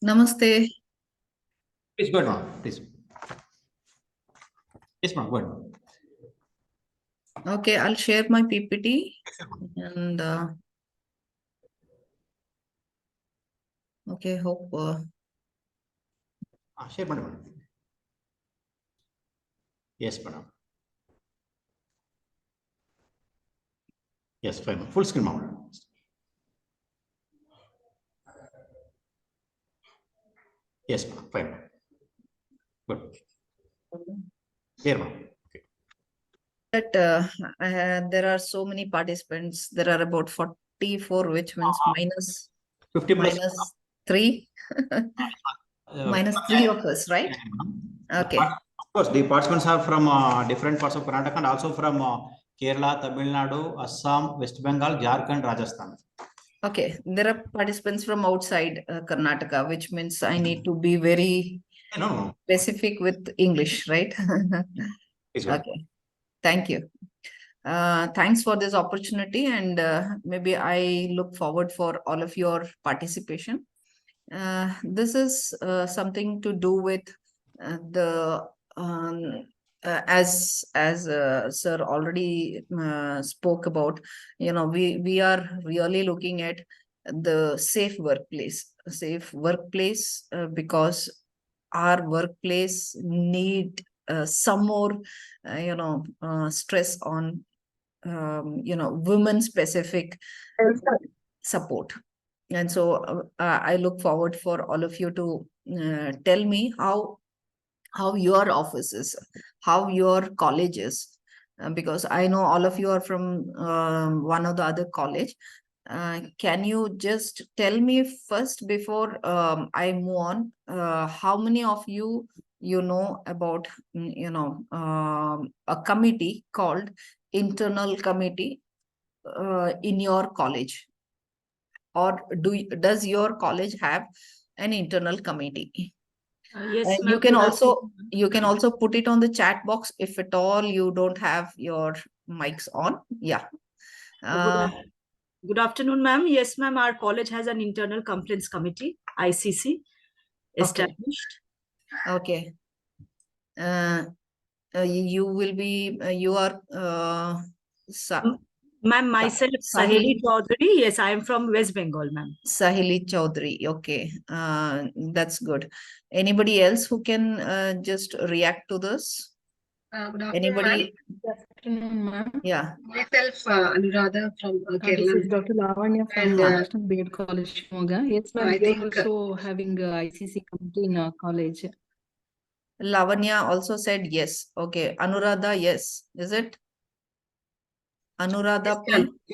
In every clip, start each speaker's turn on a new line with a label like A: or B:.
A: Namaste.
B: Please go on, please. Yes, ma'am, go ahead.
A: Okay, I'll share my PPT and okay, hope
B: Share, madam. Yes, madam. Yes, fine. Full screen, madam. Yes, ma'am, fine. Good. Here, ma'am.
A: that there are so many participants. There are about 44, which means minus
B: 50 plus.
A: minus 3. Minus 3 of us, right? Okay.
B: Of course, the participants are from different parts of Karnataka and also from Kerala, Tamil Nadu, Assam, West Bengal, Jharkhand, Rajasthan.
A: Okay, there are participants from outside Karnataka, which means I need to be very specific with English, right? Okay, thank you. Thanks for this opportunity, and maybe I look forward for all of your participation. This is something to do with the as sir already spoke about. We are really looking at the safe workplace because our workplace need some more stress on women specific support. And so I look forward for all of you to tell me how your offices, how your colleges, because I know all of you are from one or the other college. Can you just tell me first before I move on, how many of you know about a committee called internal committee in your college? Or does your college have an internal committee?
C: Yes,
A: and you can also put it on the chat box if at all you don't have your mics on. Yeah.
C: Good afternoon, ma'am. Yes, ma'am. Our college has an internal complaints committee, ICC, established.
A: Okay. You will be. You are.
C: Ma'am, myself, Sahili Chaudhary. Yes, I am from West Bengal, ma'am.
A: Sahili Chaudhary. Okay. That's good. Anybody else who can just react to this? Anybody?
D: Good afternoon, ma'am.
A: Yeah.
D: Myself, Anuradha from Kerala.
E: This is Dr. Lavanya from National B.Ed College, Shimoga. Yes, ma'am. We are also having ICC committee in our college.
A: Lavanya also said yes. Okay. Anuradha, yes. Is it? Anuradha?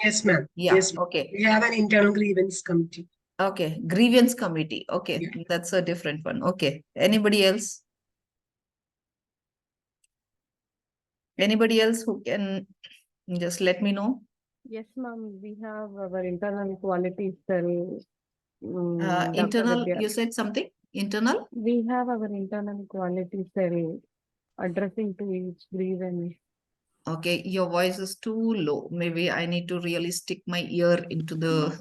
D: Yes, ma'am.
A: Yeah.
D: Yes,
A: okay.
D: We have an internal grievance committee.
A: Okay. Grievance committee. Okay. Yeah. That's a different one. Okay. Anybody else? Anybody else who can just let me know?
E: Yes, ma'am. We have our internal quality cell.
A: Internal, you said something? Internal?
E: We have our internal quality cell addressing to each grievance.
A: Okay, your voice is too low. Maybe I need to really stick my ear into the...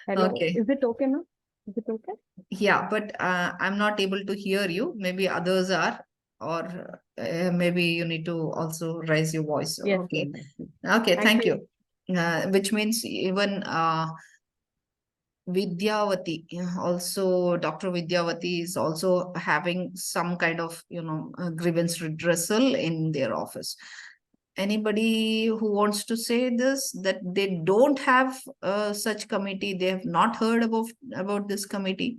E: Hello.
A: Okay.
E: Is it okay now? Is it okay?
A: Yeah, but I'm not able to hear you. Maybe others are, or maybe you need to also raise your voice.
E: Yes,
A: okay.
E: Yes.
A: Okay, thank you. Which means even Vidyavati, also Dr. Vidyavati is also having some kind of, grievance redressal in their office. Anybody who wants to say this, that they don't have such committee, they have not heard about this committee?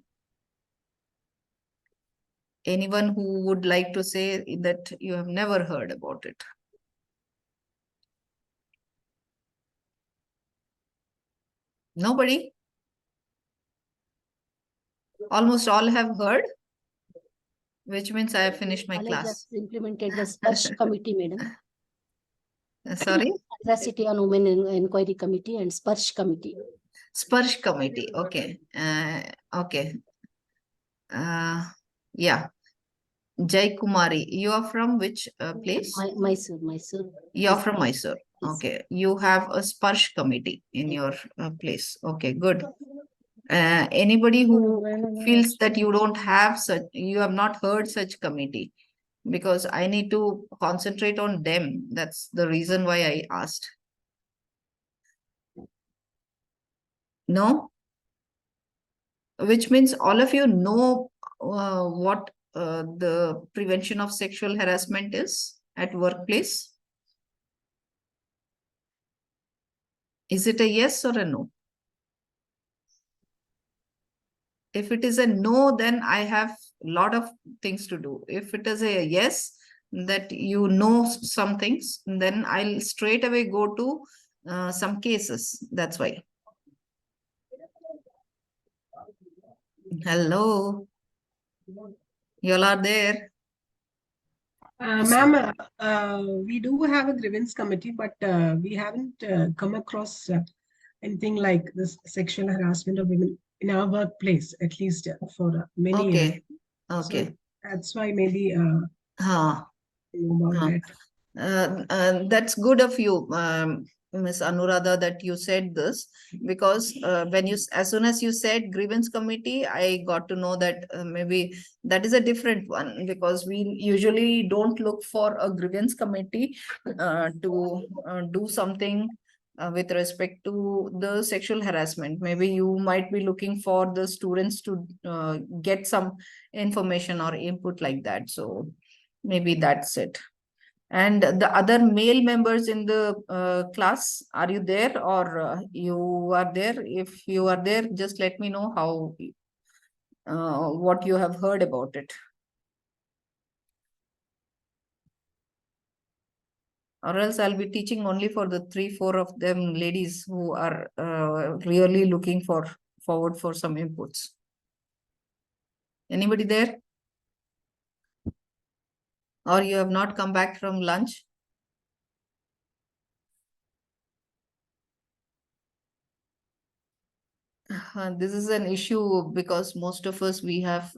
A: Anyone who would like to say that you have never heard about it? Nobody? Almost all have heard, which means I have finished my class.
F: Implemented the SPARSH committee, madam.
A: Sorry?
F: Diversity and Women Inquiry Committee and SPARSH committee.
A: SPARSH committee. Okay. Okay. Yeah. Jai Kumari, you are from which place?
F: Mysore.
A: You are from Mysore. Okay. You have a SPARSH committee in your place. Okay, good. Anybody who feels that you don't have such, you have not heard such committee, because I need to concentrate on them. That's the reason why I asked. No? Which means all of you know what the prevention of sexual harassment is at workplace. Is it a yes or a no? If it is a no, then I have a lot of things to do. If it is a yes, that you know some things, then I'll straight away go to some cases. That's why. Hello. You all are there.
D: Ma'am, we do have a grievance committee, but we haven't come across anything like this sexual harassment of women in our workplace, at least for many years.
A: Okay. Okay.
D: So that's why maybe
A: Huh.
D: about
A: Huh.
D: that.
A: That's good of you, Ms. Anuradha, that you said this, because when you, as soon as you said grievance committee, I got to know that maybe that is a different one, because we usually don't look for a grievance committee to do something with respect to the sexual harassment. Maybe you might be looking for the students to get some information or input like that. So maybe that's it. And the other male members in the class, are you there, or you are there? If you are there, just let me know how, what you have heard about it. Or else I'll be teaching only for the 3-4 of them ladies who are really looking forward for some inputs. Anybody there? Or you have not come back from lunch? This is an issue because most of us, we have,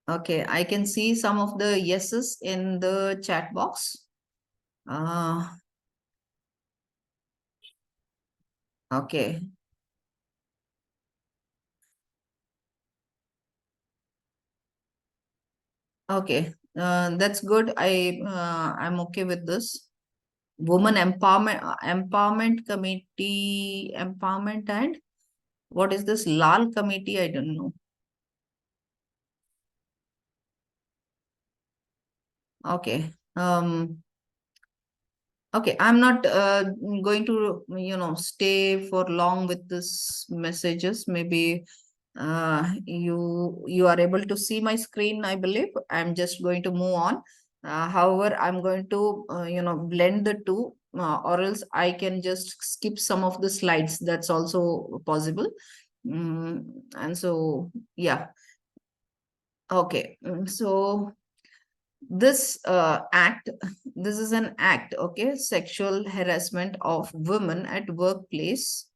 A: okay, I can see some of the yeses in the chat box. Okay. Okay, that's good. I'm okay with this. Women empowerment committee, empowerment, and what is this LAL committee? I don't know. Okay. Okay, I'm not going to stay for long with this messages. Maybe you are able to see my screen, I believe. I'm just going to move on. However, I'm going to blend the two, or else I can just skip some of the slides. That's also possible. And so yeah. Okay, so this act, this is an act, okay, sexual harassment of women at workplace,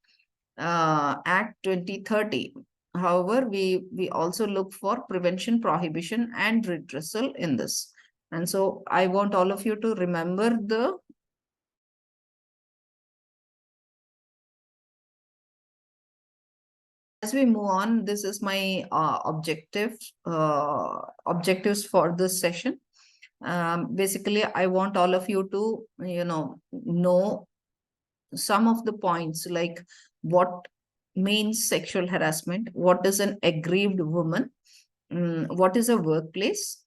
A: Act 2030. However, we also look for prevention, prohibition, and redressal in this. And so I want all of you to remember the as we move on. This is my objectives for this session. Basically, I want all of you to know some of the points, like what means sexual harassment, what is an aggrieved woman, what is a workplace,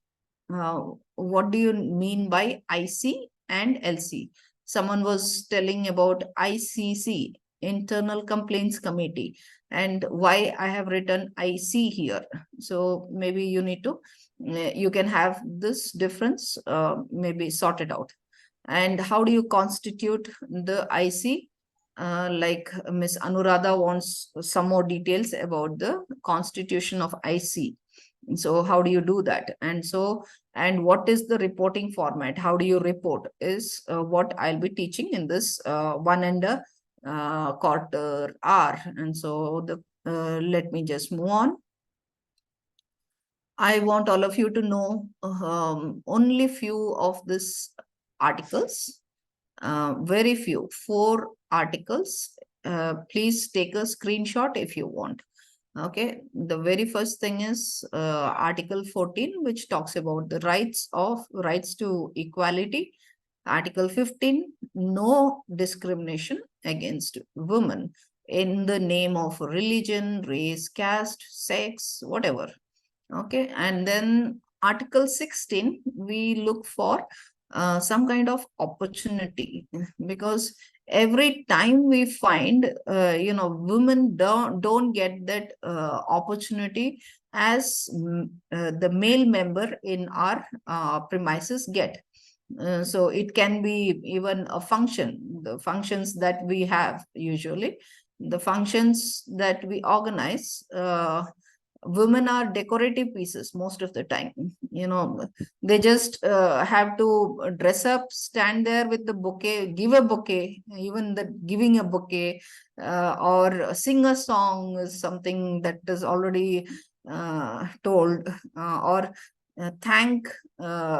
A: what do you mean by IC and LC. Someone was telling about ICC, Internal Complaints Committee, and why I have written IC here. So maybe you need to, you can have this difference maybe sorted out. And how do you constitute the IC? Like Ms. Anuradha wants some more details about the constitution of IC. So how do you do that? And so, and what is the reporting format? How do you report is what I'll be teaching in this 1.25 hour. And so let me just move on. I want all of you to know only few of these articles. very few, 4 articles. Please take a screenshot if you want. Okay, the very first thing is Article 14, which talks about the rights to equality. Article 15, no discrimination against women in the name of religion, race, caste, sex, whatever. Okay, and then Article 16, we look for some kind of opportunity, because every time we find women don't get that opportunity as the male member in our premises get. So it can be even a function, the functions that we have usually, the functions that we organize, women are decorative pieces most of the time. They just have to dress up, stand there with the bouquet, give a bouquet. Even that giving a bouquet or sing a song is something that is already told, or thank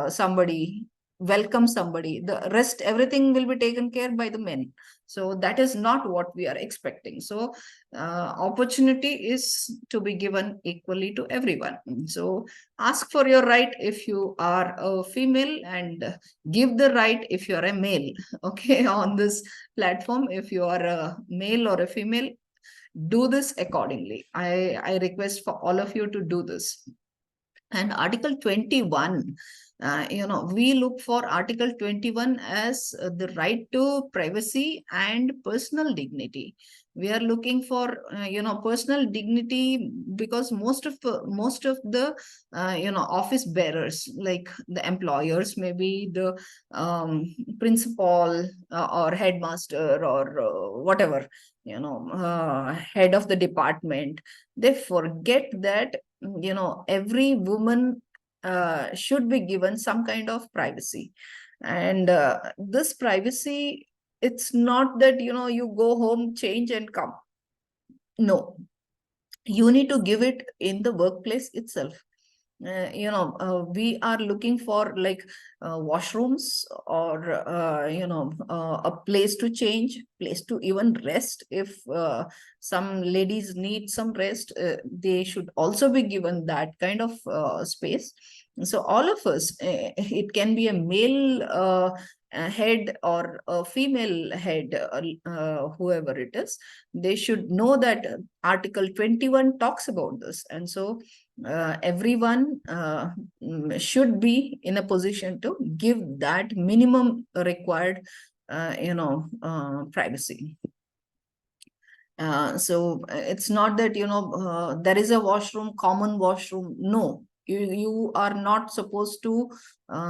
A: somebody, welcome somebody. The rest, everything will be taken care by the men. So that is not what we are expecting. So opportunity is to be given equally to everyone. So ask for your right if you are a female, and give the right if you are a male. Okay, on this platform, if you are a male or a female, do this accordingly. I request for all of you to do this. And Article 21, we look for Article 21 as the right to privacy and personal dignity. We are looking for, personal dignity, because most of the, office bearers, like the employers, maybe the principal or headmaster or whatever, head of the department, they forget that every woman should be given some kind of privacy. And this privacy, it's not that you go home, change and come. No, you need to give it in the workplace itself. We are looking for like washrooms, or a place to change, place to even rest. If some ladies need some rest, they should also be given that kind of space. So all of us, it can be a male head or a female head, whoever it is, they should know that Article 21 talks about this. And so everyone should be in a position to give that minimum required privacy. So it's not that there is a washroom, common washroom. No, you are not supposed to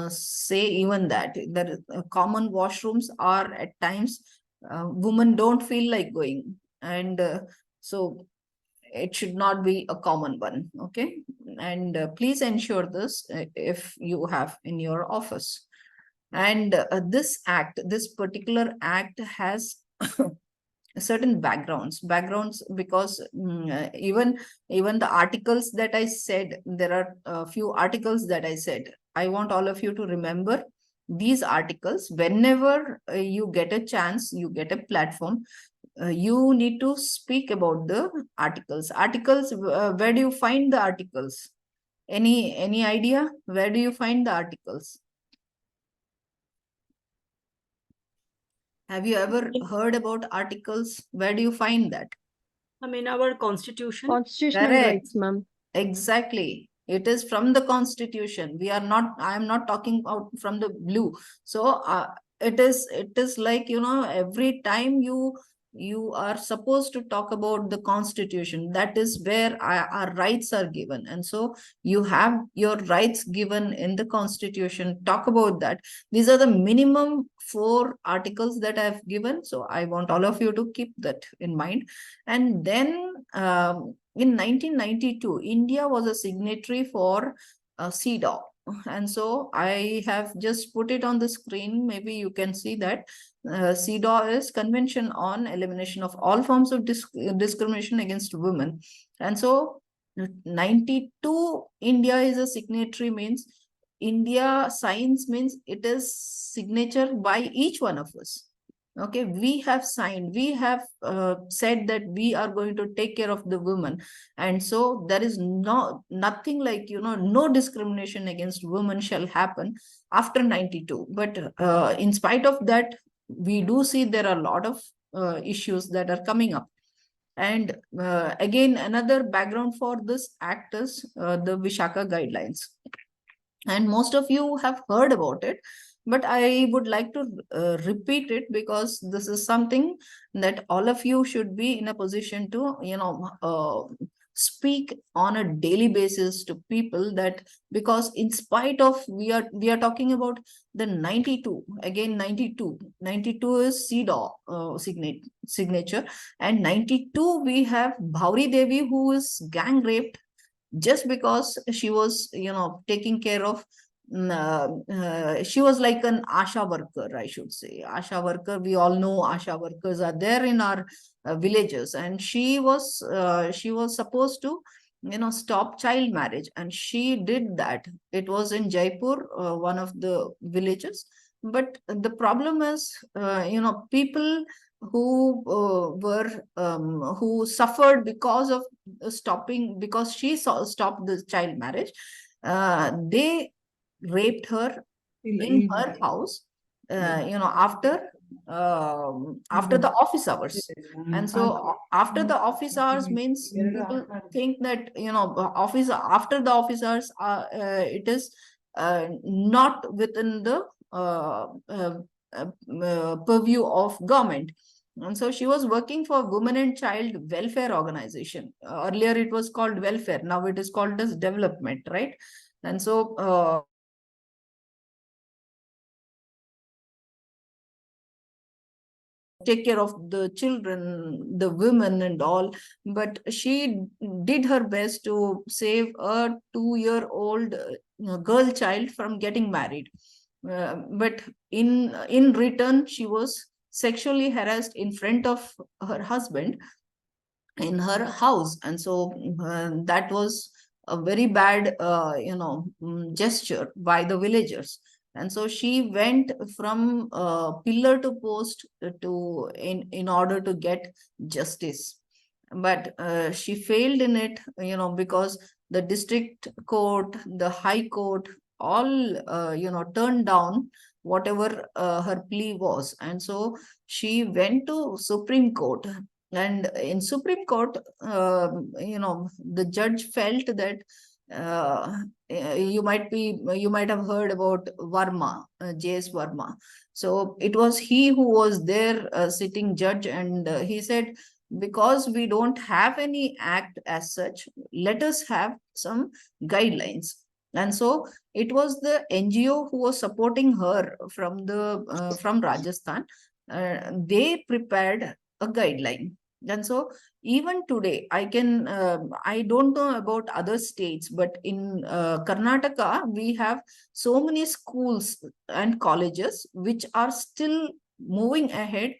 A: say even that. There common washrooms are at times women don't feel like going, and so it should not be a common one. Okay, and please ensure this if you have in your office. And this particular act has certain backgrounds, because even the articles that I said, there are a few articles that I said. I want all of you to remember these articles. Whenever you get a chance, you get a platform, you need to speak about the articles. Where do you find the articles? Any idea? Where do you find the articles? Have you ever heard about articles? Where do you find that?
C: I mean, our constitution.
E: Constitutional
A: Correct.
E: rights, ma'am.
A: Exactly. It is from the constitution. I am not talking about from the blue. So it is like, every time you are supposed to talk about the constitution. That is where our rights are given. And so you have your rights given in the constitution. Talk about that. These are the minimum 4 articles that I've given. So I want all of you to keep that in mind. And then in 1992, India was a signatory for CEDAW. And so I have just put it on the screen. Maybe you can see that CEDAW is Convention on Elimination of All Forms of Discrimination Against Women. And so 92, India is a signatory, means India signs, means it is signature by each one of us. Okay, we have signed, we have said that we are going to take care of the women, and so there is nothing like, no discrimination against women shall happen after 92. But in spite of that, we do see there are a lot of issues that are coming up. And again, another background for this act is the Vishaka guidelines. And most of you have heard about it, but I would like to repeat it, because this is something that all of you should be in a position to speak on a daily basis to people, that because in spite of, we are talking about the 92, again 92 is CEDAW signature, and 92 we have Bhauri Devi, who is gang raped just because she was taking care of she was like an asha worker, I should say. Asha worker, we all know asha workers are there in our villages, and she was supposed to stop child marriage, and she did that. It was in Jaipur, one of the villages. But the problem is, people who suffered because of stopping, because she stopped the child marriage, they raped her in her house, after the office hours. And so after the office hours means, people think that office after the office hours, it is not within the purview of government. And so she was working for Women and Child Welfare Organization. Earlier it was called welfare, now it is called as development, right? And so take care of the children, the women and all, but she did her best to save a 2-year-old girl child from getting married. But in return, she was sexually harassed in front of her husband in her house. And so that was a very bad gesture by the villagers. And so she went from pillar to post to in order to get justice. But she failed in it, because the district court, the high court, all turned down whatever her plea was. And so she went to Supreme Court. And in Supreme Court, the judge felt that you might have heard about Varma, J.S. Varma. So it was he who was there, sitting judge, and he said, because we don't have any act as such, let us have some guidelines. And so it was the NGO who was supporting her from Rajasthan. They prepared a guideline. And so even today, I don't know about other states, but in Karnataka, we have so many schools and colleges which are still moving ahead,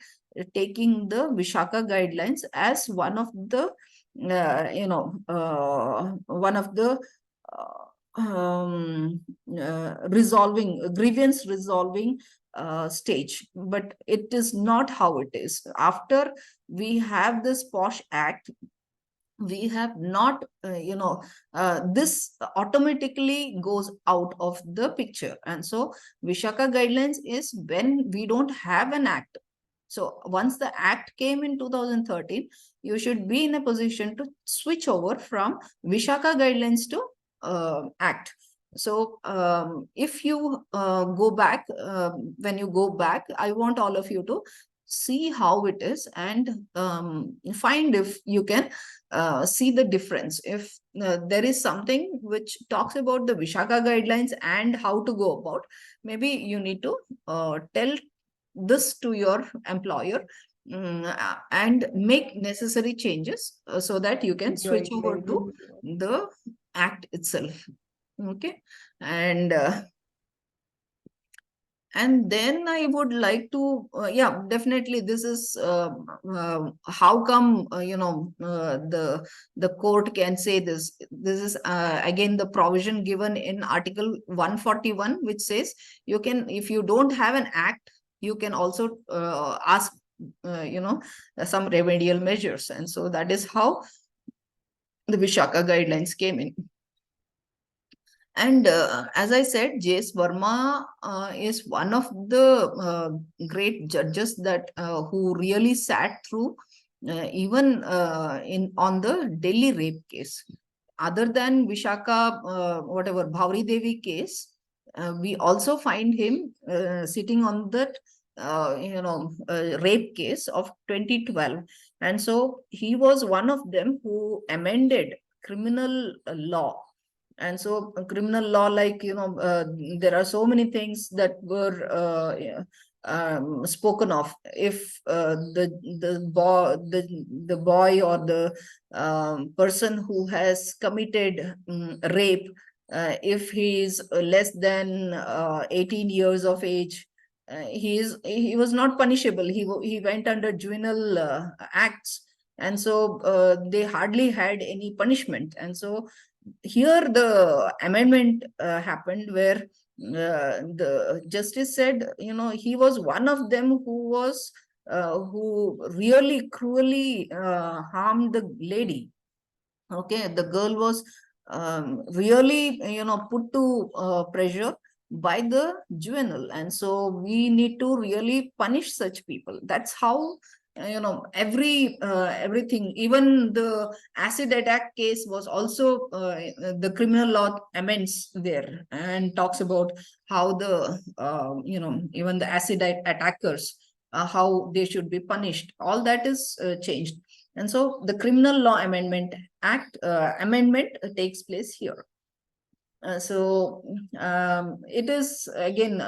A: taking the Vishaka guidelines as one of the grievance resolving stage. But it is not how it is. After we have this POSH Act, we have not, this automatically goes out of the picture. And so Vishaka guidelines is when we don't have an act. So once the act came in 2013, you should be in a position to switch over from Vishaka guidelines to act. So if you go back, when you go back, I want all of you to see how it is, and find if you can see the difference. If there is something which talks about the Vishaka guidelines and how to go about, maybe you need to tell this to your employer, and make necessary changes so that you can switch over to the act itself. Okay. And then I would like to, yeah, definitely this is how come, the court can say this. This is again the provision given in Article 141, which says you can, if you don't have an act, you can also ask, some remedial measures. And so that is how the Vishaka guidelines came in. And as I said, J.S. Verma is one of the great judges that who really sat through even on the Delhi rape case. Other than Vishaka, whatever Bhauri Devi case, we also find him sitting on that rape case of 2012. And so he was one of them who amended criminal law. And so criminal law, like, there are so many things that were spoken of. If the boy or the person who has committed rape, if he is less than 18 years of age, he was not punishable. He went under juvenile acts, and so they hardly had any punishment. And so here the amendment happened, where the justice said, he was one of them who really cruelly harmed the lady. Okay, the girl was really put to pressure by the juvenile, and so we need to really punish such people. That's how everything, even the acid attack case was also the criminal law amends there and talks about how the even the acid attackers, how they should be punished. All that is changed. And so the criminal law amendment takes place here. So it is again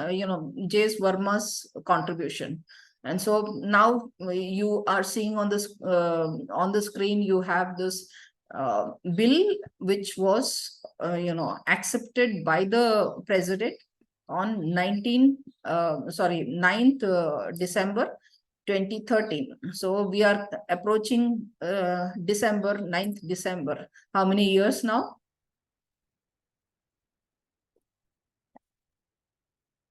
A: J.S. Verma's contribution. And so now you are seeing on this on the screen, you have this bill which was accepted by the president on 9th December 2013. So we are approaching 9th December. How many years now?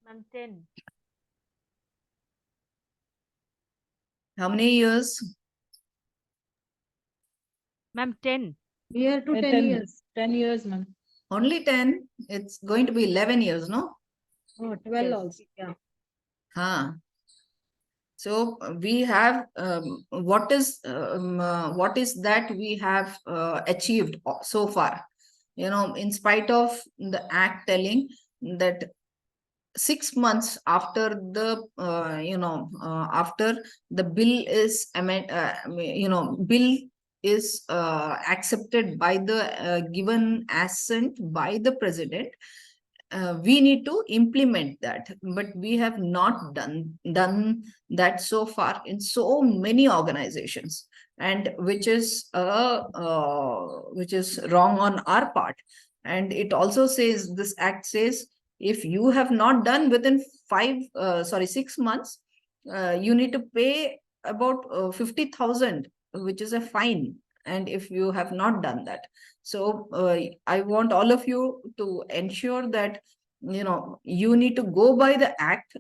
G: Ma'am, 10.
A: How many years?
G: Ma'am, 10.
E: Year to 10 years. 10 years, ma'am.
A: Only 10? It's going to be 11 years, no?
E: Oh, 12
G: Yes.
E: also. Yeah.
A: Huh. So we have what is that we have achieved so far? In spite of the act telling that 6 months after the after the bill is bill is accepted by the given assent by the president, we need to implement that, but we have not done that so far in so many organizations, and which is wrong on our part. And it also says, this act says, if you have not done within 6 months, you need to pay about 50,000, which is a fine. And if you have not done that, so I want all of you to ensure that you need to go by the act,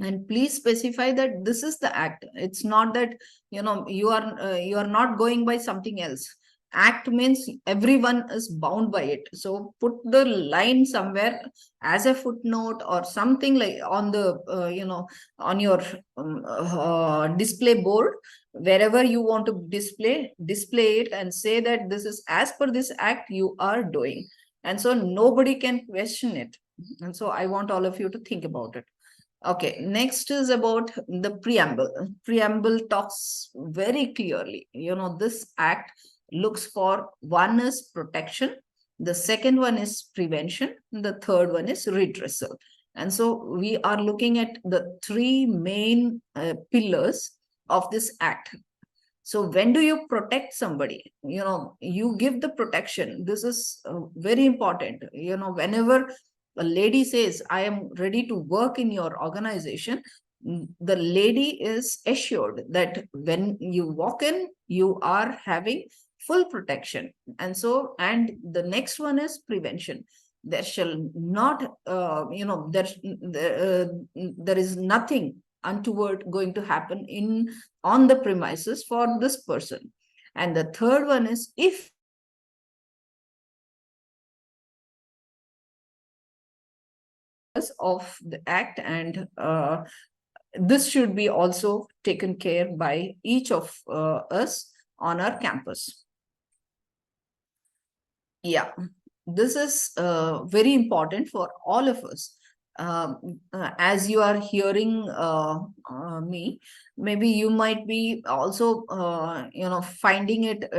A: and please specify that this is the act. It's not that you are not going by something else. Act means everyone is bound by it. So put the line somewhere as a footnote or something, like on the on your display board, wherever you want to display it, and say that this is as per this act you are doing, and so nobody can question it. And so I want all of you to think about it. Okay, next is about the preamble. Preamble talks very clearly. This act looks for, one is protection, the second one is prevention, the third one is redressal. And so we are looking at the three main pillars of this act. So when do you protect somebody? You give the protection. This is very important. Whenever a lady says, I am ready to work in your organization, the lady is assured that when you walk in, you are having full protection. And the next one is prevention. There shall not, there is nothing untoward going to happen on the premises for this person. And the third one is, if of the act, and this should be also taken care by each of us on our campus. Yeah, this is very important for all of us. As you are hearing me, maybe you might be also finding it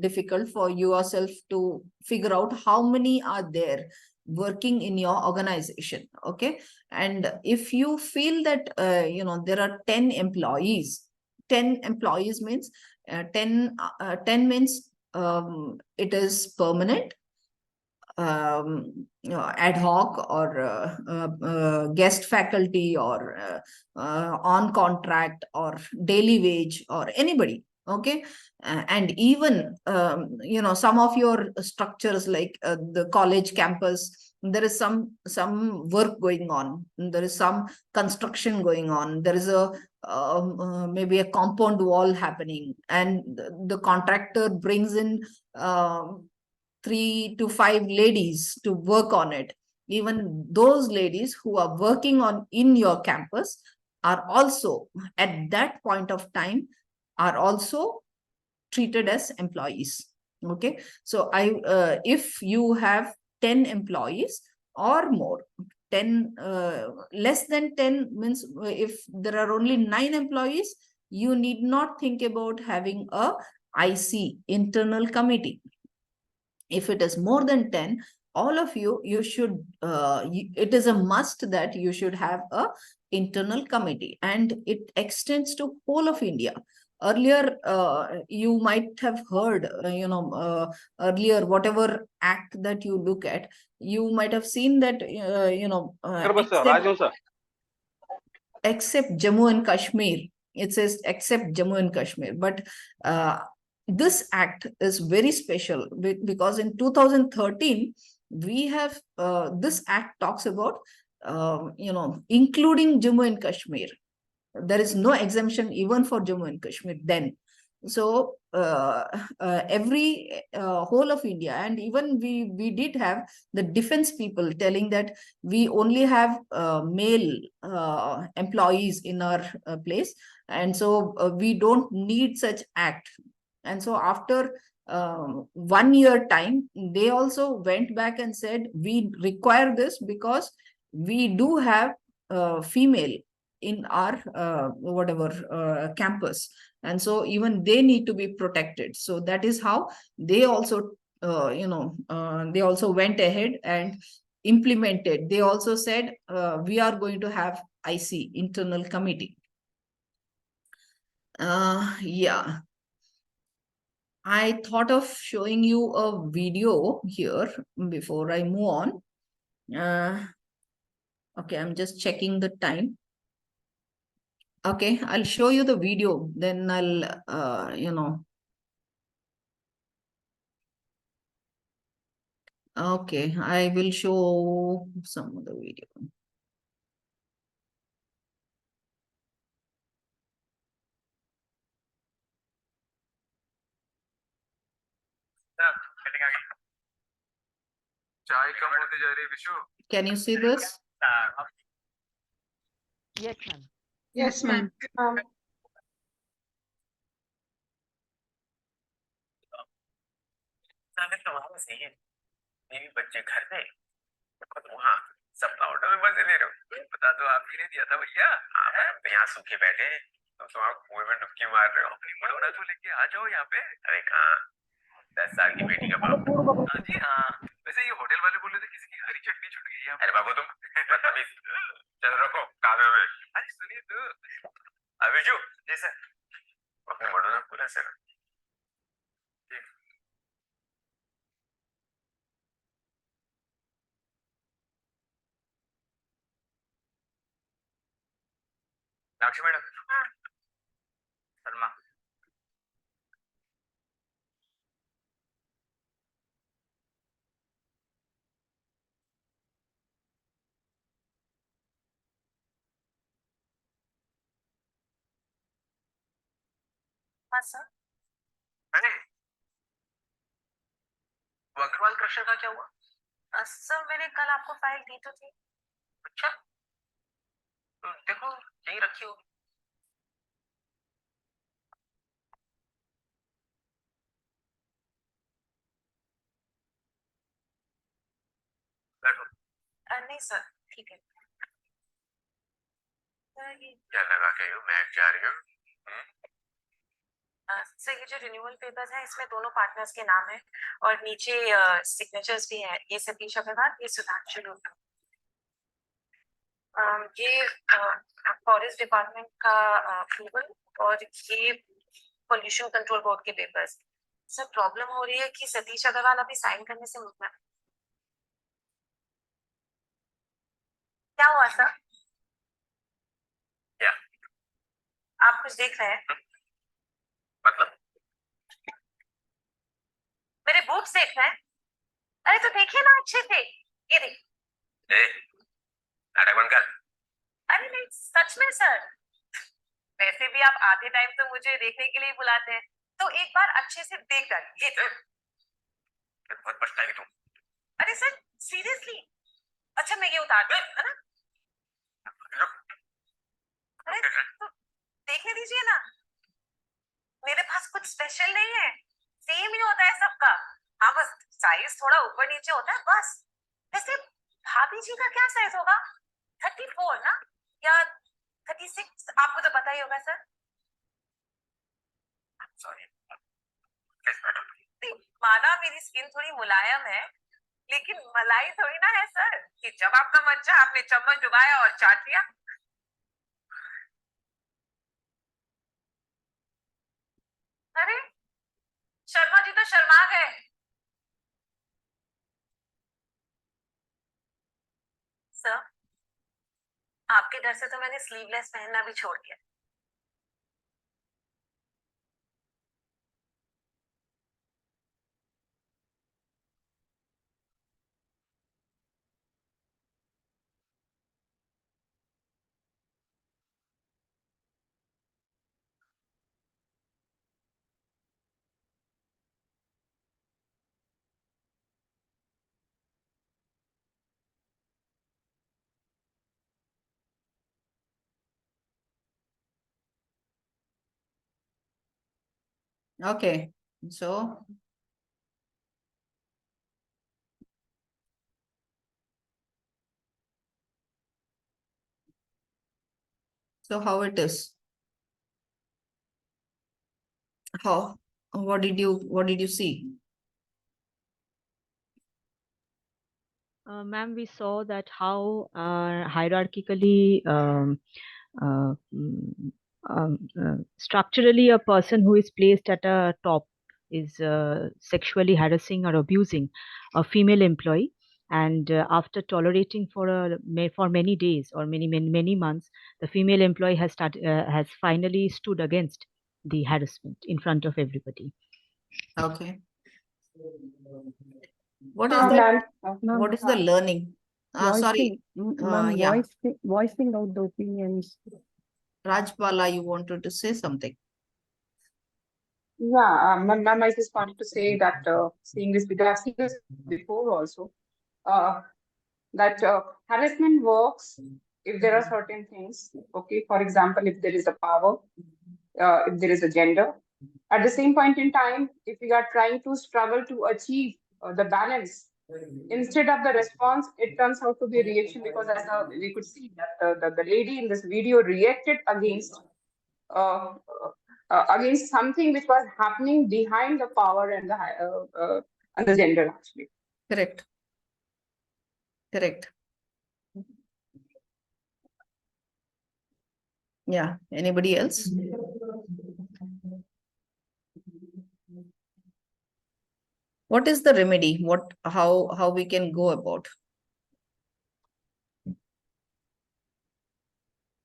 A: difficult for yourself to figure out how many are there working in your organization. Okay, and if you feel that there are 10 employees, 10 employees means 10 means it is permanent, ad hoc, or guest faculty, or on contract, or daily wage, or anybody. Okay, and even some of your structures, like the college campus, there is some work going on, there is some construction going on, there is a maybe a compound wall happening, and the contractor brings in 3 to 5 ladies to work on it. Even those ladies who are working on in your campus are also, at that point of time, are also treated as employees. Okay, so if you have 10 employees or more, 10 less than 10 means, if there are only 9 employees, you need not think about having a IC, internal committee. If it is more than 10, all of you should, it is a must that you should have a internal committee, and it extends to whole of India. Earlier, you might have heard, earlier, whatever act that you look at, you might have seen that, except Jammu and Kashmir, it says except Jammu and Kashmir. But this act is very special, because in 2013, we have, this act talks about, including Jammu and Kashmir. There is no exemption even for Jammu and Kashmir then. So every whole of India, and even we did have the defense people telling that we only have male employees in our place, and so we don't need such act. And so after 1 year time, they also went back and said, we require this because we do have female in our campus, and so even they need to be protected. So that is how they also they also went ahead and implemented. They also said, we are going to have IC, internal committee. Yeah, I thought of showing you a video here before I move on. Okay, I'm just checking the time. Okay, I'll show you the video, then I'll, okay, I will show some of the video. Can you see this?
G: Yes, ma'am.
D: Yes, ma'am.
H: बच्चे घर में वहाँ सब order में मजे ले रहे हो, बता दो आप ही ने दिया था भैया। हाँ मैम, यहाँ सूखे बैठे तो आप कुएं में डुबकी मार रहे हो, अपनी बड़ौदा तो लेके आ जाओ यहाँ पे। अरे कहाँ, 10 साल की बेटी का बाप। हाँ जी हाँ, वैसे ये होटल वाले बोल रहे थे किसी की हरी चटनी छूट गई है। अरे बाबू तुम चल रखो कावे में। अरे सुनिए तो अभिजू जी सर, अपने बड़ौदा पूरा सर। Lakshmi madam. Sarma. हाँ सर। अरे वो अग्रवाल क्रशर का क्या हुआ? सर मैंने कल आपको फाइल दी तो थी। अच्छा, देखो यही रखी होगी। बैठो। नहीं सर, ठीक है। क्या लगा के मैं जा रही हूँ? सर ये जो रिन्यूअल पेपर्स है इसमें दोनों पार्टनर्स के नाम है और नीचे सिग्नेचर्स भी है। ये सतीश अग्रवाल, ये सुधांशु लूथरा। ये फॉरेस्ट डिपार्टमेंट का अप्रूवल और ये पोल्यूशन कंट्रोल बोर्ड के पेपर्स। सर प्रॉब्लम हो रही है कि सतीश अग्रवाल अभी साइन करने से मुकरा। क्या हुआ सर? क्या आप कुछ देख रहे हैं? मतलब मेरे बुक्स देख रहे हैं? अरे तो देखिए ना अच्छे से। ये देख। नाटक बंद कर। अरे नहीं सच में सर। वैसे भी आप आधे टाइम तो मुझे देखने के लिए बुलाते हैं, तो एक बार अच्छे से देख कर ये बहुत पछताएगी तुम। अरे सर सीरियसली। अच्छा मैं ये उतार दूं, है ना? अरे तो देखने दीजिए ना। मेरे पास कुछ स्पेशल नहीं है, सेम ही होता है सबका। हाँ बस साइज थोड़ा ऊपर नीचे होता है बस। वैसे भाभी जी का क्या साइज होगा? 34 ना, या 36? आपको तो पता ही होगा सर। सॉरी। माना मेरी स्किन थोड़ी मुलायम है, लेकिन मलाई थोड़ी ना है सर कि जब आपका मन चाहा आपने चम्मच डुबाया और चाट लिया। अरे शर्मा जी तो शर्मा गए। सर आपके डर से तो मैंने स्लीवलेस पहनना भी छोड़ दिया।
A: Okay, so how it is? How? What did you see?
G: Ma'am, we saw that how hierarchically structurally a person who is placed at a top is sexually harassing or abusing a female employee, and after tolerating for many days or many months, the female employee has finally stood against the harassment in front of everybody.
A: Okay. What is the what is the learning? Sorry, yeah.
E: Voicing out the opinions.
I: Rajbala, you wanted to say something?
J: Yeah, ma'am, I just wanted to say that seeing this video, I've seen this before also, that harassment works if there are certain things. Okay, for example, if there is a power, if there is a gender. At the same point in time, if we are trying to struggle to achieve the balance, instead of the response, it turns out to be a reaction, because as we could see that the lady in this video reacted against against something which was happening behind the power and the gender, actually.
A: Correct. Correct. Yeah. Anybody else? What is the remedy? How we can go about?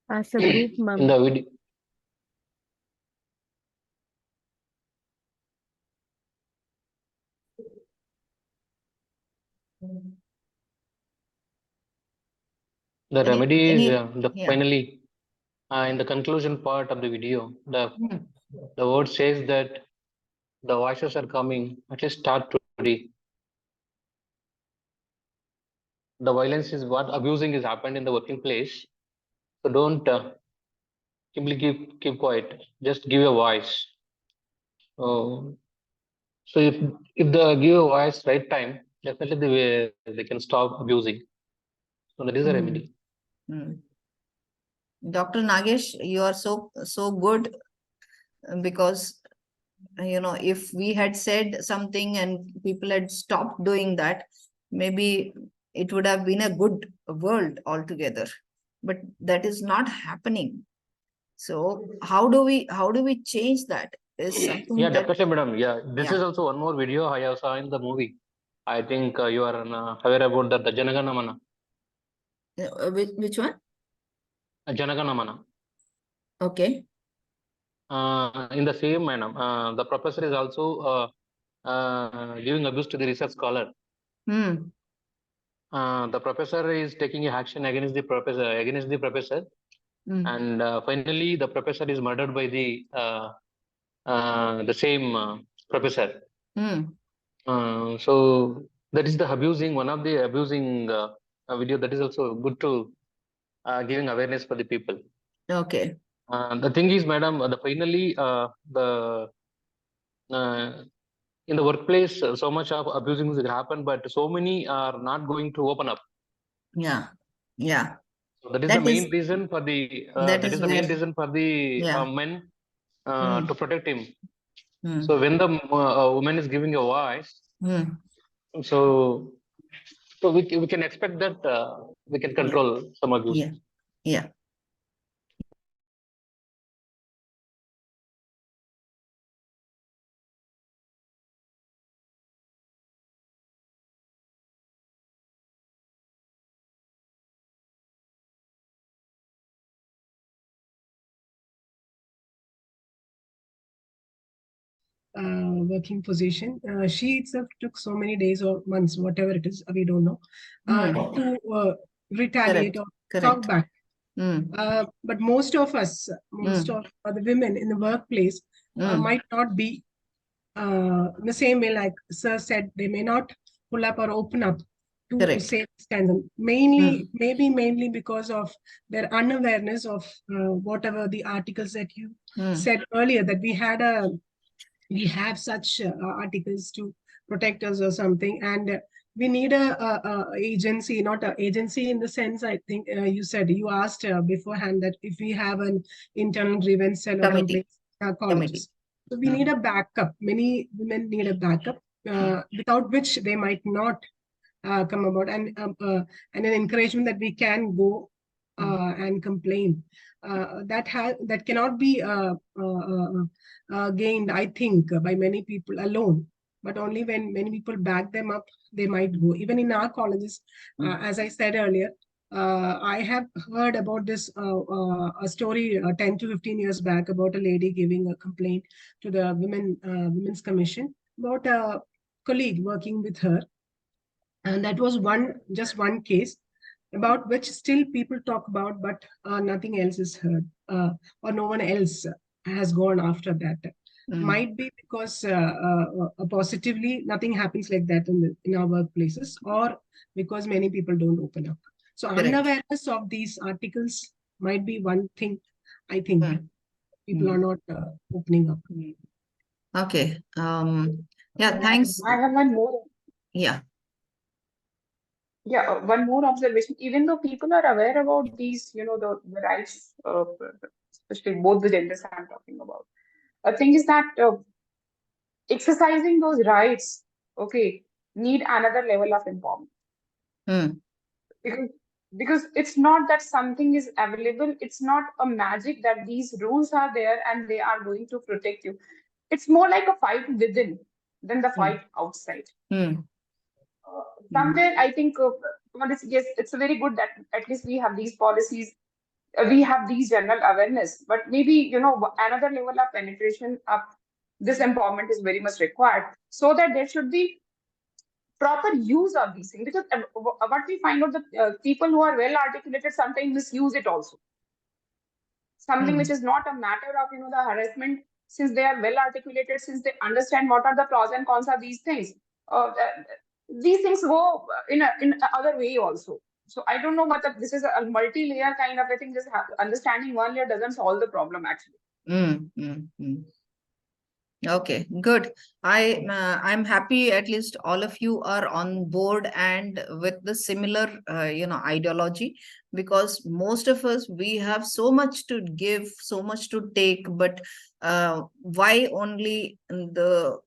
E: As a group, ma'am.
K: In the video, the remedy is finally in the conclusion part of the video. The The word says that the voices are coming. At least start today. The violence is what abusing is happened in the working place. So don't simply keep quiet. Just give a voice. So if they give a voice right time, definitely they can stop abusing. So that is a remedy.
A: Dr. Nagesh, you are so good, because if we had said something and people had stopped doing that, maybe it would have been a good world altogether. But that is not happening. So how do we change that? Is something
K: Yeah,
A: that,
K: definitely, madam. Yeah, this
A: yeah.
K: is also one more video I have saw in the movie. I think you are aware about that, the Janagana Mana.
A: Which one?
K: Janagana Mana.
A: Okay.
K: In the same manner, the professor is also giving abuse to the research scholar. The professor is taking action against the professor, and finally the professor is murdered by the same professor. So that is the abusing, one of the abusing video. That is also good to giving awareness for the people.
A: Okay.
K: The thing is, madam, finally in the workplace, so much of abusing will happen, but so many are not going to open up.
A: Yeah. Yeah.
K: So that is the main reason for the main reason for the men to protect him. So when the woman is giving a voice, so we can expect that we can control some abuse.
A: Yeah. Yeah.
D: Working position. She itself took so many days or months, whatever it is, we don't know, to retaliate or talk back. But most of us, most of the women in the workplace might not be in the same way, like Sir said, they may not pull up or open up to say stand. Mainly because of their unawareness of whatever the articles that you said earlier, that we have such articles to protect us or something, and we need a agency, not an agency in the sense, I think you said, you asked beforehand that if we have an internal grievance cell or complaints colleges. So we need a backup. Many women need a backup without which they might not come about, and an encouragement that we can go and complain. That cannot be gained, I think, by many people alone, but only when many people back them up, they might go. Even in our colleges, as I said earlier, I have heard about this a story 10 to 15 years back about a lady giving a complaint to the Women's Commission about a colleague working with her. And that was just one case about which still people talk about, but nothing else is heard, or no one else has gone after that. Might be because positively nothing happens like that in our workplaces, or because many people don't open up. So unawareness of these articles might be one thing. I think people are not opening up.
A: Okay. Yeah, thanks.
J: I have one more.
A: Yeah.
J: Yeah, one more observation. Even though people are aware about these, the rights, especially both the genders I'm talking about, a thing is that exercising those rights, okay, need another level of empowerment. Because it's not that something is available. It's not a magic that these rules are there and they are going to protect you. It's more like a fight within than the fight outside. Somewhere, I think, yes, it's very good that at least we have these policies, we have these general awareness, but maybe, another level of penetration of this empowerment is very much required, so that there should be proper use of these things. Because what we find out, that people who are well articulated sometimes misuse it also. Something which is not a matter of, the harassment, since they are well articulated, since they understand what are the pros and cons of these things, these things go in other way also. So I don't know, but this is a multi-layer kind of a thing. Just understanding one layer doesn't solve the problem actually.
A: Okay, good. I'm happy at least all of you are on board and with the similar ideology, because most of us, we have so much to give, so much to take, but why only the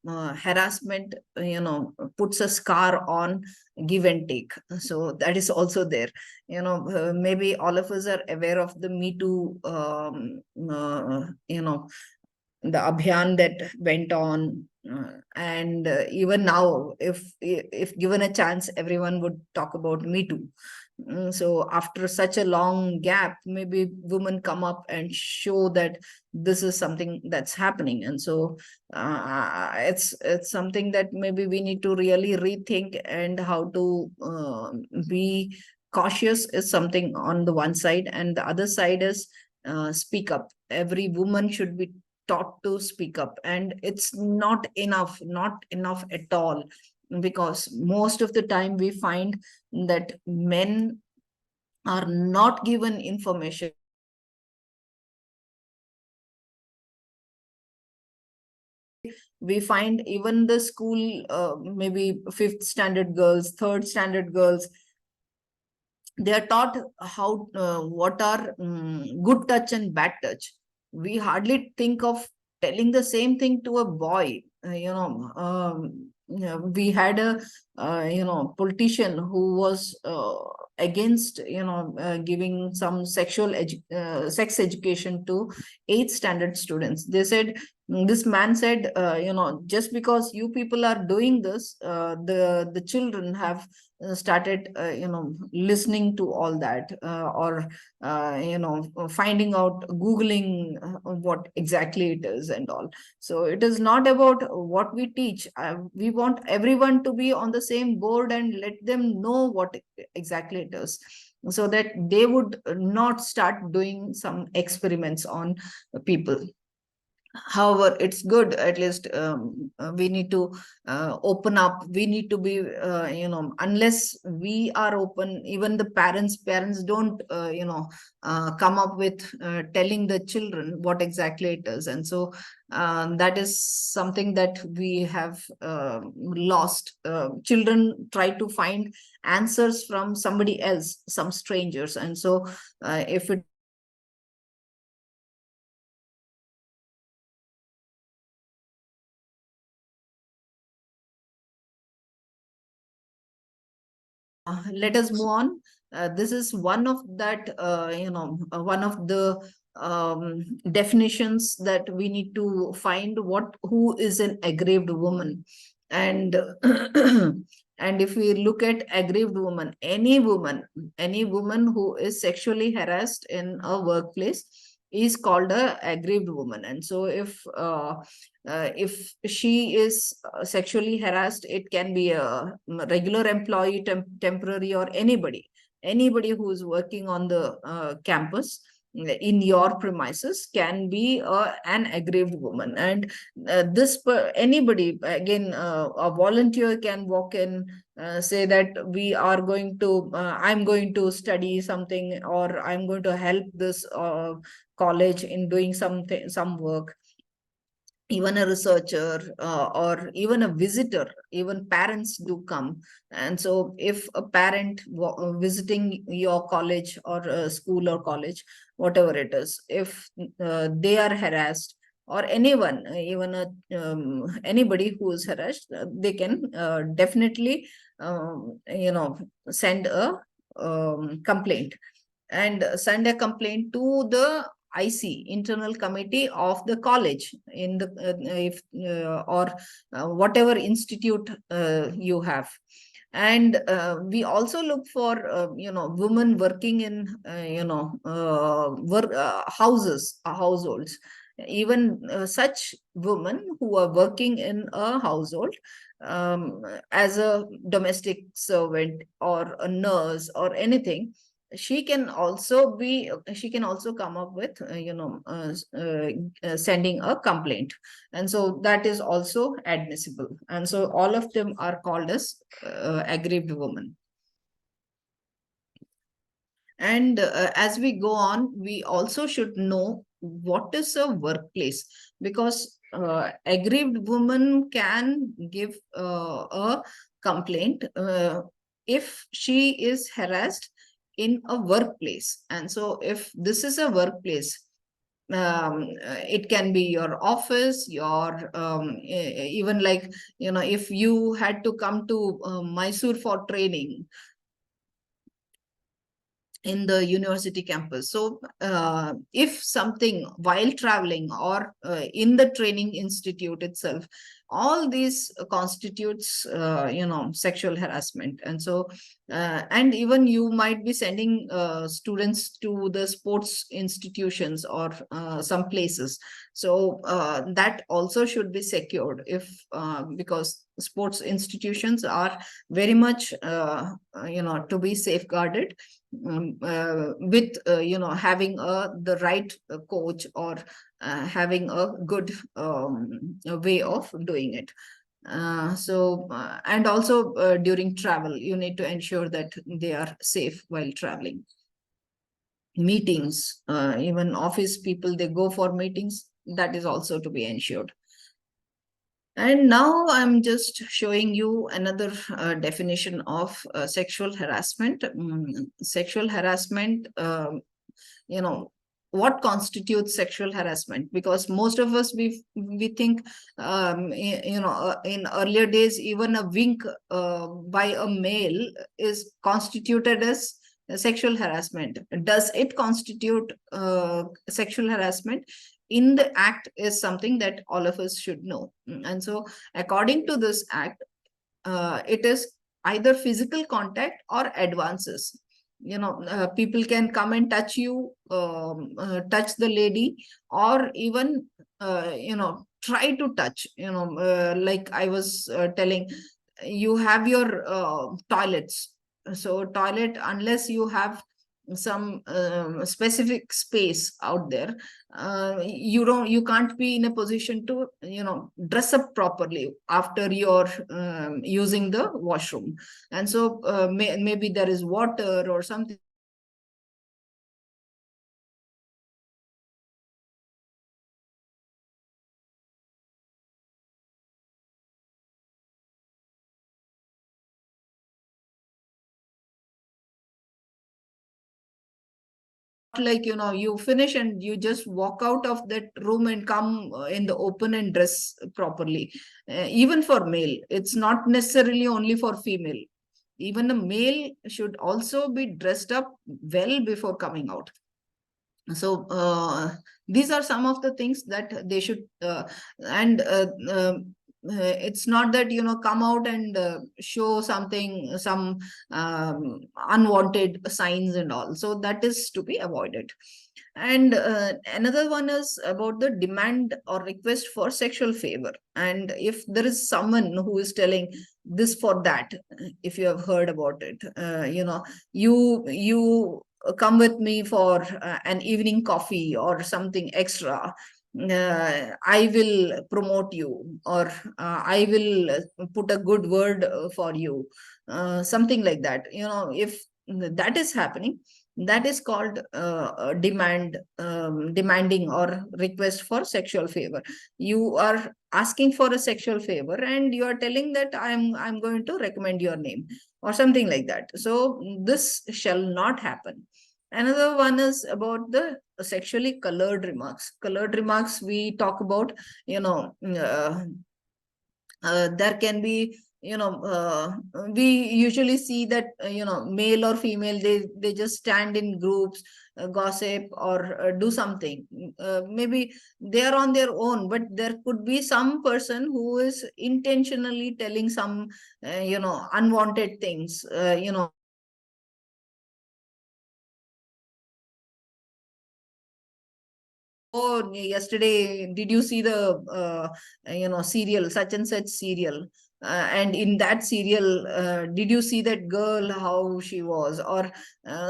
A: harassment puts a scar on give and take? So that is also there. Maybe all of us are aware of the Me Too the abhiyan that went on, and even now, if given a chance, everyone would talk about Me Too. So after such a long gap, maybe women come up and show that this is something that's happening. And so it's something that maybe we need to really rethink, and how to be cautious is something on the one side, and the other side is speak up. Every woman should be taught to speak up, and it's not enough at all, because most of the time we find that men are not given information. We find even the school, maybe 5th standard girls, 3rd standard girls, they are taught how what are good touch and bad touch. We hardly think of telling the same thing to a boy. We had a politician who was against giving some sex education to 8th standard students. They said, this man said, just because you people are doing this, the children have started listening to all that, or finding out, googling what exactly it is and all. So it is not about what we teach. We want everyone to be on the same board and let them know what exactly it is, so that they would not start doing some experiments on people. However, it's good, at least we need to open up. We need to be unless we are open, even the parents don't come up with telling the children what exactly it is. And so that is something that we have lost. Children try to find answers from somebody else, some strangers. And so if it let us move on. This is one of that, one of the definitions that we need to find, who is an aggrieved woman. And and if we look at aggrieved woman, any woman who is sexually harassed in a workplace is called a aggrieved woman. And so if she is sexually harassed, it can be a regular employee, temporary, or anybody who is working on the campus in your premises can be an aggrieved woman. And anybody, again, a volunteer can walk in, say that I'm going to study something, or I'm going to help this college in doing some work. Even a researcher, or even a visitor, even parents do come. And so if a parent visiting your college or school or college, whatever it is, if they are harassed, or anyone, even anybody who is harassed, they can definitely send a complaint, and send a complaint to the IC, internal committee of the college, in the or whatever institute you have. And we also look for women working in households. Even such women who are working in a household as a domestic servant or a nurse or anything, she can also come up with sending a complaint, and so that is also admissible. And so all of them are called as aggrieved women. And as we go on, we also should know what is a workplace, because aggrieved woman can give a complaint if she is harassed in a workplace. And so if this is a workplace, it can be your office, your even like, if you had to come to Mysore for training in the university campus. So if something while traveling or in the training institute itself, all these constitutes sexual harassment. And so and even you might be sending students to the sports institutions or some places, so that also should be secured, if because sports institutions are very much to be safeguarded with having the right coach, or having a good way of doing it. And also during travel, you need to ensure that they are safe while traveling. Meetings, even office people, they go for meetings, that is also to be ensured. And now I'm just showing you another definition of sexual harassment. Sexual harassment, what constitutes sexual harassment? Because most of us, we think, in earlier days, even a wink by a male is constituted as sexual harassment. Does it constitute sexual harassment? In the act is something that all of us should know. And so according to this act, it is either physical contact or advances. People can come and touch you, touch the lady, or even try to touch, like I was telling, you have your toilets. So toilet, unless you have some specific space out there, you can't be in a position to dress up properly after you're using the washroom. And so maybe there is water or something. Like, you finish and you just walk out of that room and come in the open and dress properly. Even for male, it's not necessarily only for female. Even a male should also be dressed up well before coming out. So these are some of the things that they should it's not that come out and show something, some unwanted signs and all. So that is to be avoided. And another one is about the demand or request for sexual favor. And if there is someone who is telling this for that, if you have heard about it, you come with me for an evening coffee or something extra, I will promote you, or I will put a good word for you, something like that. If that is happening, that is called demanding or request for sexual favor. You are asking for a sexual favor and you are telling that I'm going to recommend your name or something like that. So this shall not happen. Another one is about the sexually colored remarks. Colored remarks, we talk about, there can be, we usually see that, male or female, they just stand in groups, gossip or do something. Maybe they are on their own, but there could be some person who is intentionally telling some, unwanted things, oh, yesterday, did you see the, serial, such and such serial? and in that serial, did you see that girl, how she was? Or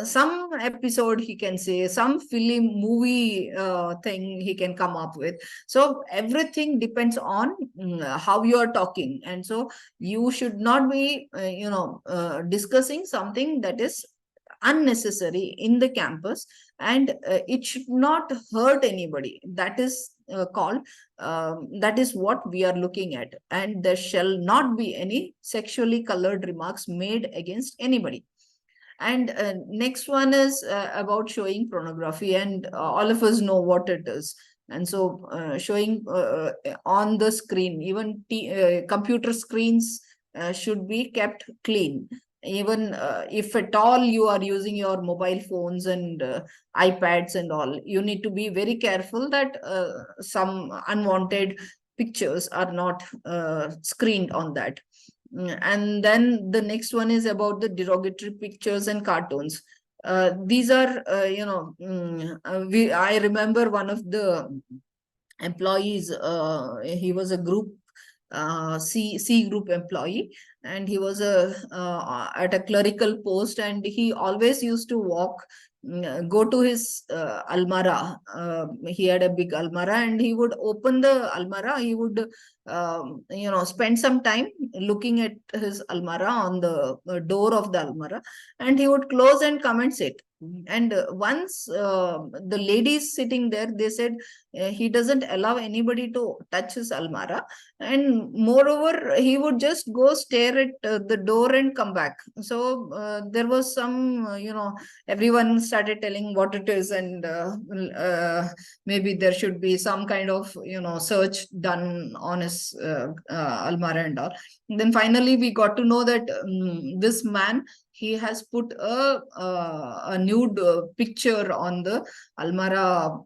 A: some episode he can say, some film movie thing he can come up with. So everything depends on how you are talking. And so you should not be discussing something that is unnecessary in the campus, and it should not hurt anybody. That is called that is what we are looking at. And there shall not be any sexually colored remarks made against anybody. And next one is about showing pornography, and all of us know what it is. And so showing on the screen, even computer screens should be kept clean. Even if at all you are using your mobile phones and iPads and all, you need to be very careful that some unwanted pictures are not screened on that. And then the next one is about the derogatory pictures and cartoons. These are, I remember one of the employees, he was a group C group employee, and he was at a clerical post, and he always used to go to his almara. He had a big almara, and he would open the almara. He would spend some time looking at his almara on the door of the almara, and he would close and come and sit. And once the ladies sitting there, they said he doesn't allow anybody to touch his almara, and moreover he would just go stare at the door and come back. So there was some everyone started telling what it is, and maybe there should be some kind of search done on his almara and all. And then finally we got to know that this man, he has put a nude picture on the almara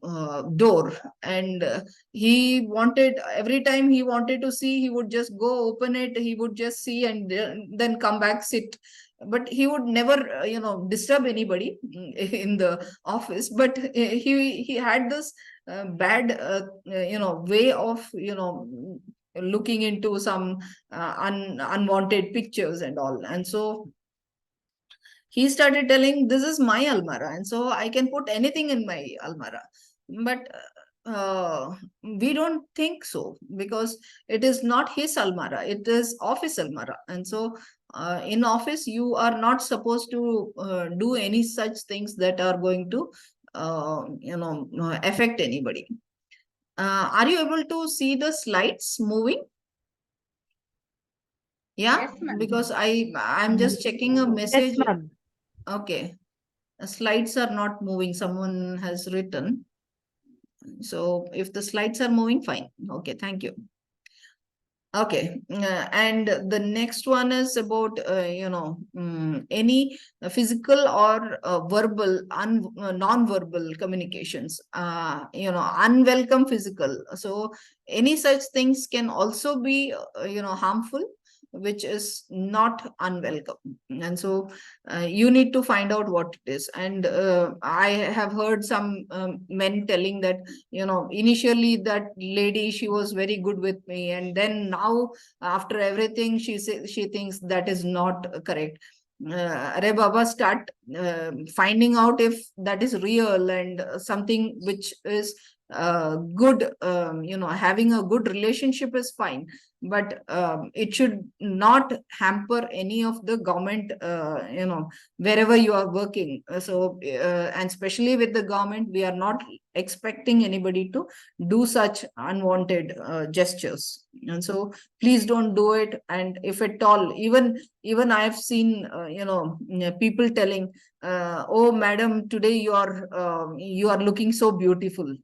A: door, and he wanted, every time he wanted to see, he would just go open it, he would just see, and then come back, sit. But he would never disturb anybody in the office. But he had this bad way of looking into some unwanted pictures and all. And so he started telling, this is my almara, and so I can put anything in my almara. But we don't think so, because it is not his almara, it is office almara. And so in office, you are not supposed to do any such things that are going to affect anybody. Are you able to see the slides moving? Yeah,
J: Yes, ma'am.
A: because I'm just checking a message.
G: Yes, ma'am.
A: Okay. Slides are not moving, someone has written. So if the slides are moving, fine. Okay, thank you. Okay, and the next one is about any physical or verbal, non-verbal communications. Unwelcome physical. So any such things can also be harmful, which is not unwelcome. And so you need to find out what it is. And I have heard some men telling that initially that lady, she was very good with me, and then now after everything she thinks that is not correct. Are Baba, start finding out if that is real, and something which is good. Having a good relationship is fine, but it should not hamper any of the government, wherever you are working. So and especially with the government, we are not expecting anybody to do such unwanted gestures. And so please don't do it. And if at all, even I have seen people telling, oh madam, today you are looking so beautiful,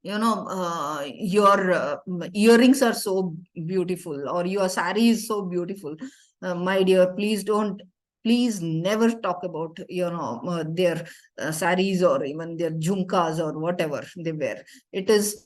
A: your earrings are so beautiful, or your sari is so beautiful. My dear, please never talk about their saris, or even their jhumkas, or whatever they wear. It is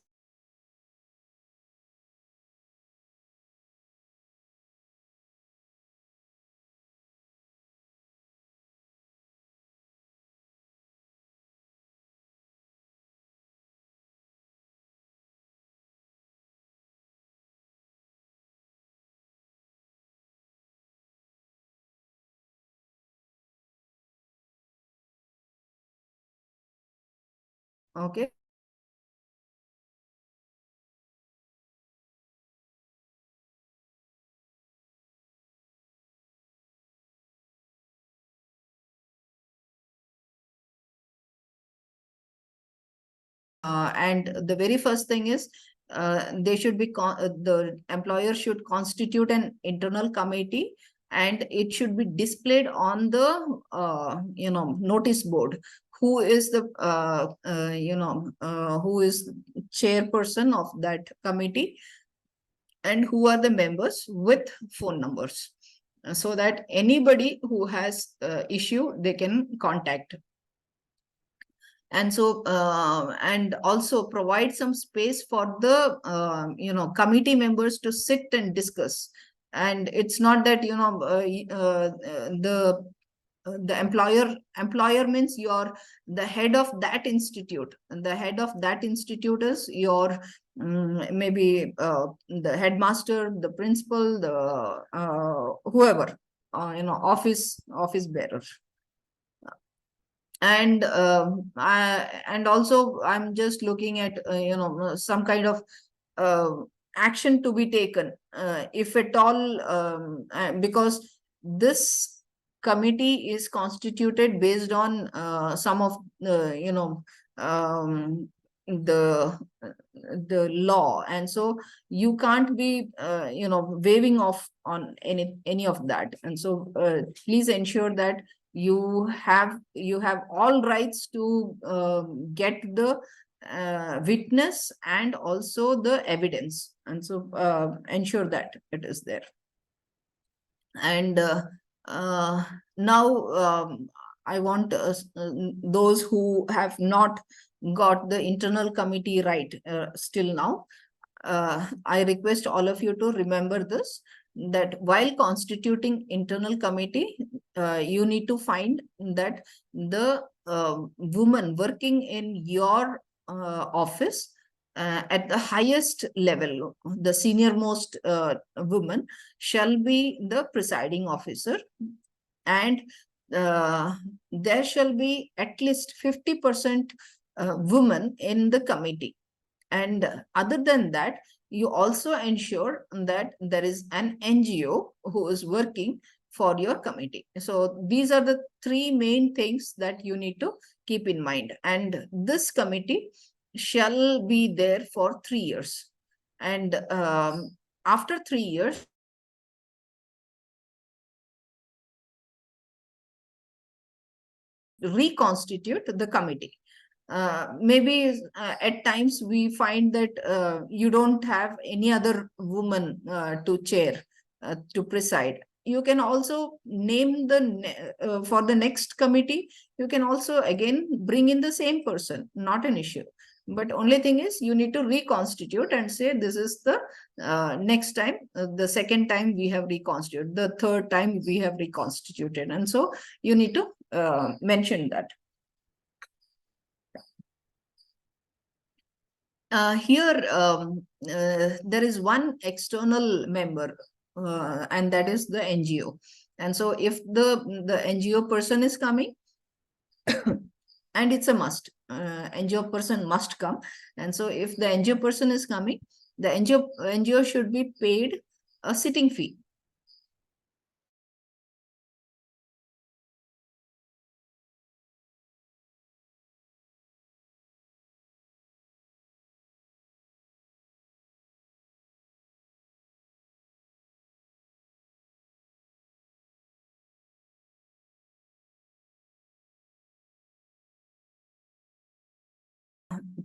A: Okay. And the very first thing is they should be the employer should constitute an internal committee, and it should be displayed on the notice board. Who is the who is chairperson of that committee, and who are the members with phone numbers, so that anybody who has issue they can contact. And so and also provide some space for the committee members to sit and discuss. And it's not that the employer means you're the head of that institute, and the head of that institute is your maybe the headmaster, the principal, the whoever office bearer. And and also I'm just looking at some kind of action to be taken if at all, because this committee is constituted based on some of the law, and so you can't be waiving off on any of that. And so please ensure that you have all rights to get the witness and also the evidence, and so ensure that it is there. And now I want those who have not got the internal committee right still now, I request all of you to remember this, that while constituting internal committee, you need to find that the woman working in your office at the highest level, the senior most woman shall be the presiding officer, and there shall be at least 50% women in the committee. And other than that, you also ensure that there is an NGO who is working for your committee. So these are the three main things that you need to keep in mind. And this committee shall be there for 3 years. And after 3 years, reconstitute the committee. Maybe at times we find that you don't have any other woman to chair, to preside. You can also name the for the next committee, you can also again bring in the same person, not an issue. But only thing is you need to reconstitute and say this is the next time, the second time we have reconstituted, the third time we have reconstituted. And so you need to mention that. Here, there is one external member, and that is the NGO. And so if the NGO person is coming, and it's a must, NGO person must come. And so if the NGO person is coming, the NGO should be paid a sitting fee.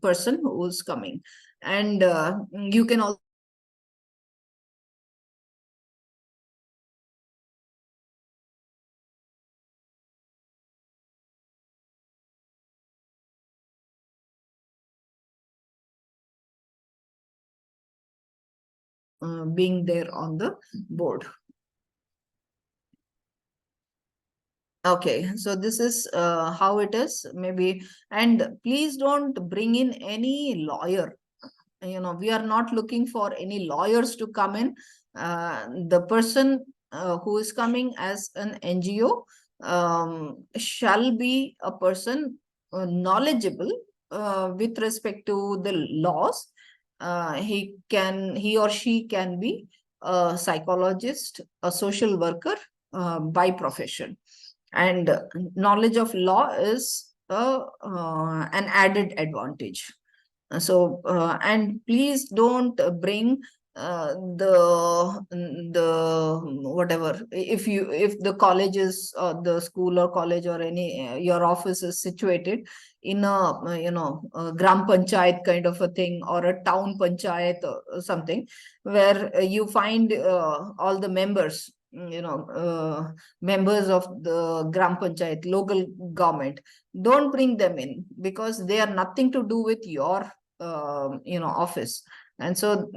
A: Person who's coming, and you can also being there on the board. Okay, so this is how it is, maybe. And please don't bring in any lawyer. We are not looking for any lawyers to come in. The person who is coming as an NGO shall be a person knowledgeable with respect to the laws, he or she can be a psychologist, a social worker by profession. And knowledge of law is an added advantage. So, and please don't bring the whatever, if the college is the school or college or any your office is situated in a a gram panchayat kind of a thing, or a town panchayat or something, where you find all the members, members of the gram panchayat, local government. Don't bring them in, because they are nothing to do with your office. And so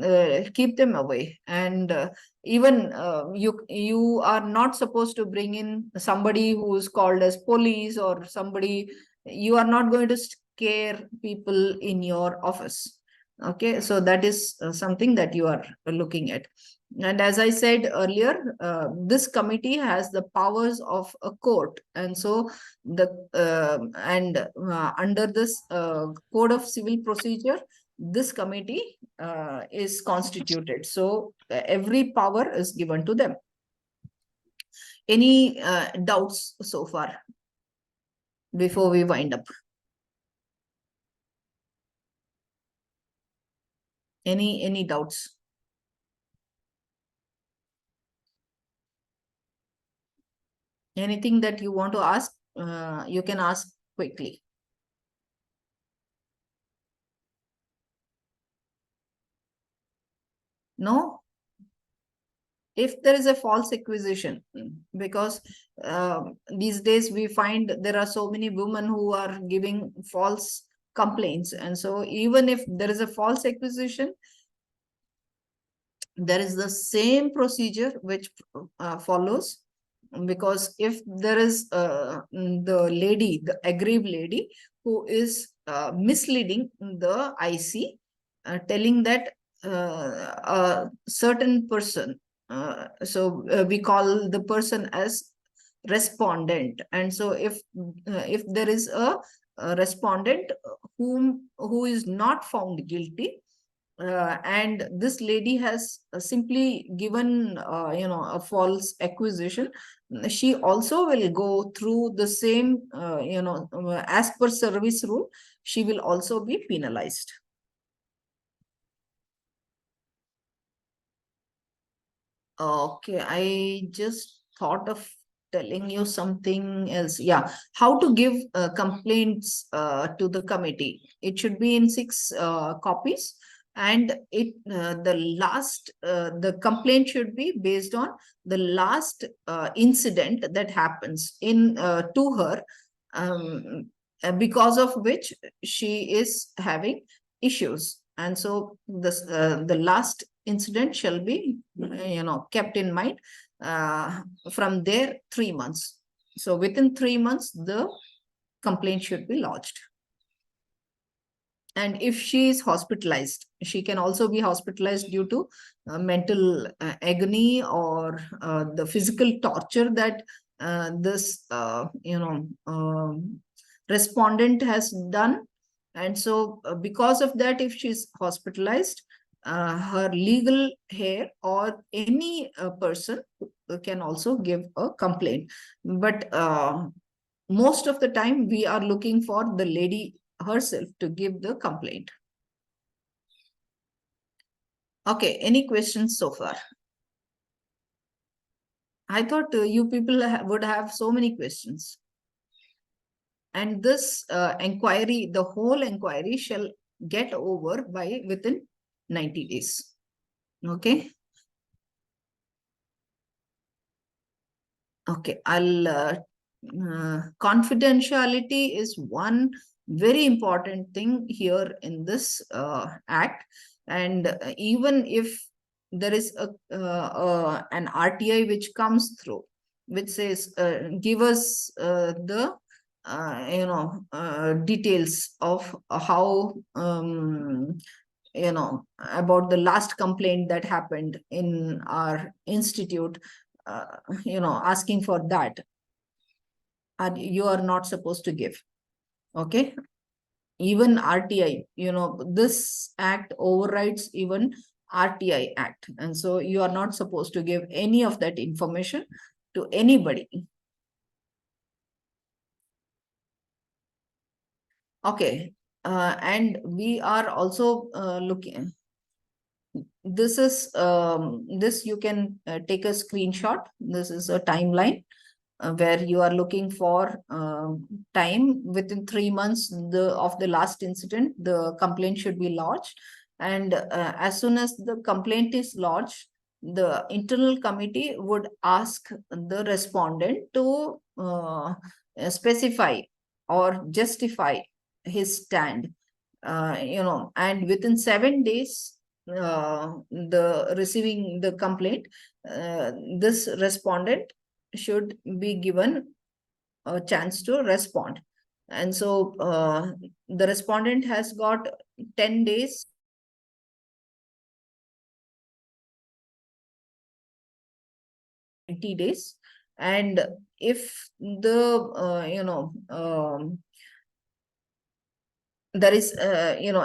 A: keep them away. And even you are not supposed to bring in somebody who is called as police or somebody. You are not going to scare people in your office. Okay, so that is something that you are looking at. And as I said earlier, this committee has the powers of a court. And so under this code of civil procedure, this committee is constituted. So every power is given to them. Any doubts so far before we wind up? Any doubts? Anything that you want to ask, you can ask quickly. No? If there is a false acquisition, because these days we find there are so many women who are giving false complaints. And so even if there is a false acquisition, there is the same procedure which follows. Because if there is the aggrieved lady who is misleading the IC, telling that a certain person, we call the person as respondent. And so if there is a respondent who is not found guilty, and this lady has simply given a false acquisition, she also will go through the same as per service rule, she will also be penalized. Okay, I just thought of telling you something else. Yeah, how to give complaints to the committee. It should be in 6 copies. And the complaint should be based on the last incident that happens to her, because of which she is having issues. And so the last incident shall be kept in mind. From there, 3 months. So within 3 months, the complaint should be lodged. And if she is hospitalized, she can also be hospitalized due to mental agony or the physical torture that this respondent has done. And so because of that, if she's hospitalized, her legal heir or any person can also give a complaint. But most of the time we are looking for the lady herself to give the complaint. Okay, any questions so far? I thought you people would have so many questions. And this inquiry, the whole inquiry shall get over within 90 days. Okay. Okay, confidentiality is one very important thing here in this act. And even if there is an RTI which comes through, which says, give us the details of how about the last complaint that happened in our institute, asking for that, you are not supposed to give. Okay, even RTI, this act overrides even RTI Act. And so you are not supposed to give any of that information to anybody. Okay. And we are also looking, this is, this you can take a screenshot. This is a timeline where you are looking for time within 3 months of the last incident, the complaint should be lodged. And as soon as the complaint is lodged, the internal committee would ask the respondent to specify or justify his stand, and within 7 days, the receiving the complaint, this respondent should be given a chance to respond. And so the respondent has got 10 days. Days. And if the there is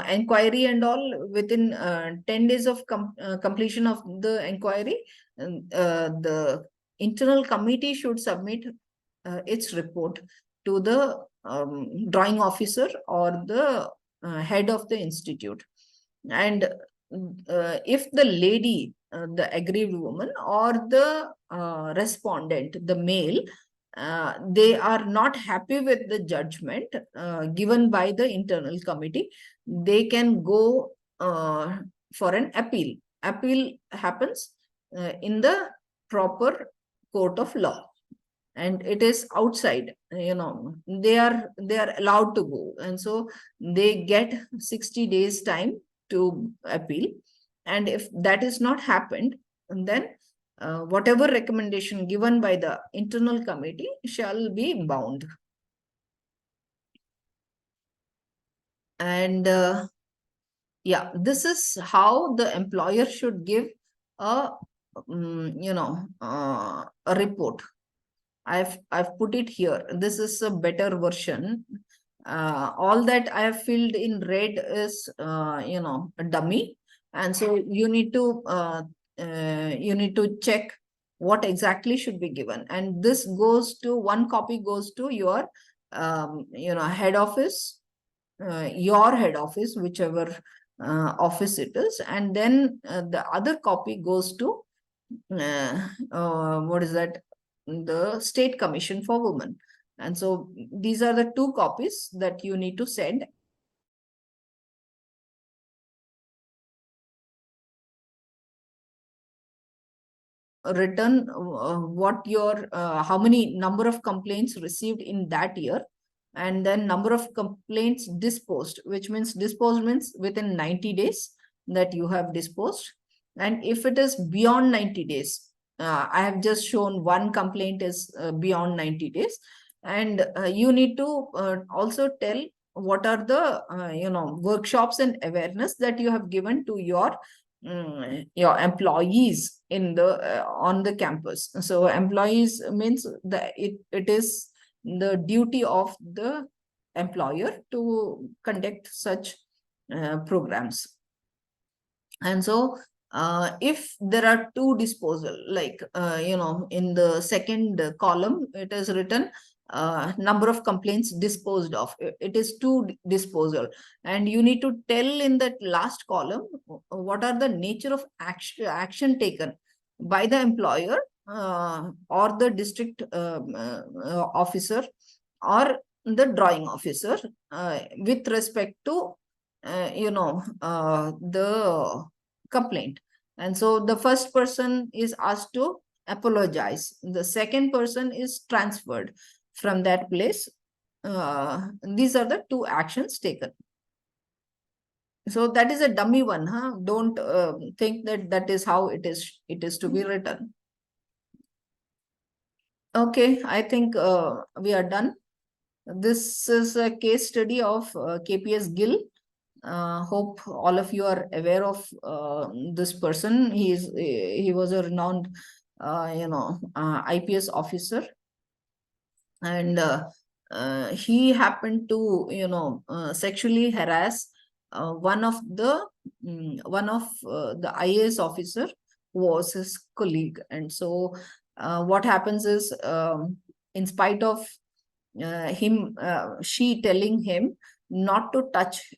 A: inquiry and all within 10 days of completion of the inquiry, the internal committee should submit its report to the drawing officer or the head of the institute. And if the lady, the aggrieved woman, or the respondent, the male, they are not happy with the judgment given by the internal committee, they can go for an appeal. Appeal happens in the proper court of law, and it is outside, they are allowed to go, and so they get 60 days time to appeal. And if that is not happened, then whatever recommendation given by the internal committee shall be bound. And yeah, this is how the employer should give a a report. I've put it here. This is a better version. All that I have filled in red is a dummy, and so you need to check what exactly should be given. And this goes to, one copy goes to your head office, your head office, whichever office it is, and then the other copy goes to what is that, the State Commission for Women. And so these are the 2 copies that you need to send. Written what your how many number of complaints received in that year, and then number of complaints disposed, which means disposed means within 90 days that you have disposed. And if it is beyond 90 days, I have just shown one complaint is beyond 90 days. And you need to also tell what are the workshops and awareness that you have given to your employees in the on the campus. So employees means that it is the duty of the employer to conduct such programs. And so if there are 2 disposal, like in the second column it is written number of complaints disposed of, it is 2 disposal, and you need to tell in that last column what are the nature of action taken by the employer or the district officer or the drawing officer with respect to the complaint. And so the first person is asked to apologize, the second person is transferred from that place. These are the 2 actions taken. So that is a dummy one, huh? Don't think that that is how it is to be written. Okay, I think we are done. This is a case study of KPS Gill. Hope all of you are aware of this person. He was a renowned IPS officer, and he happened to, sexually harass one of the IAS officer who was his colleague. And so what happens is, in spite of she telling him not to touch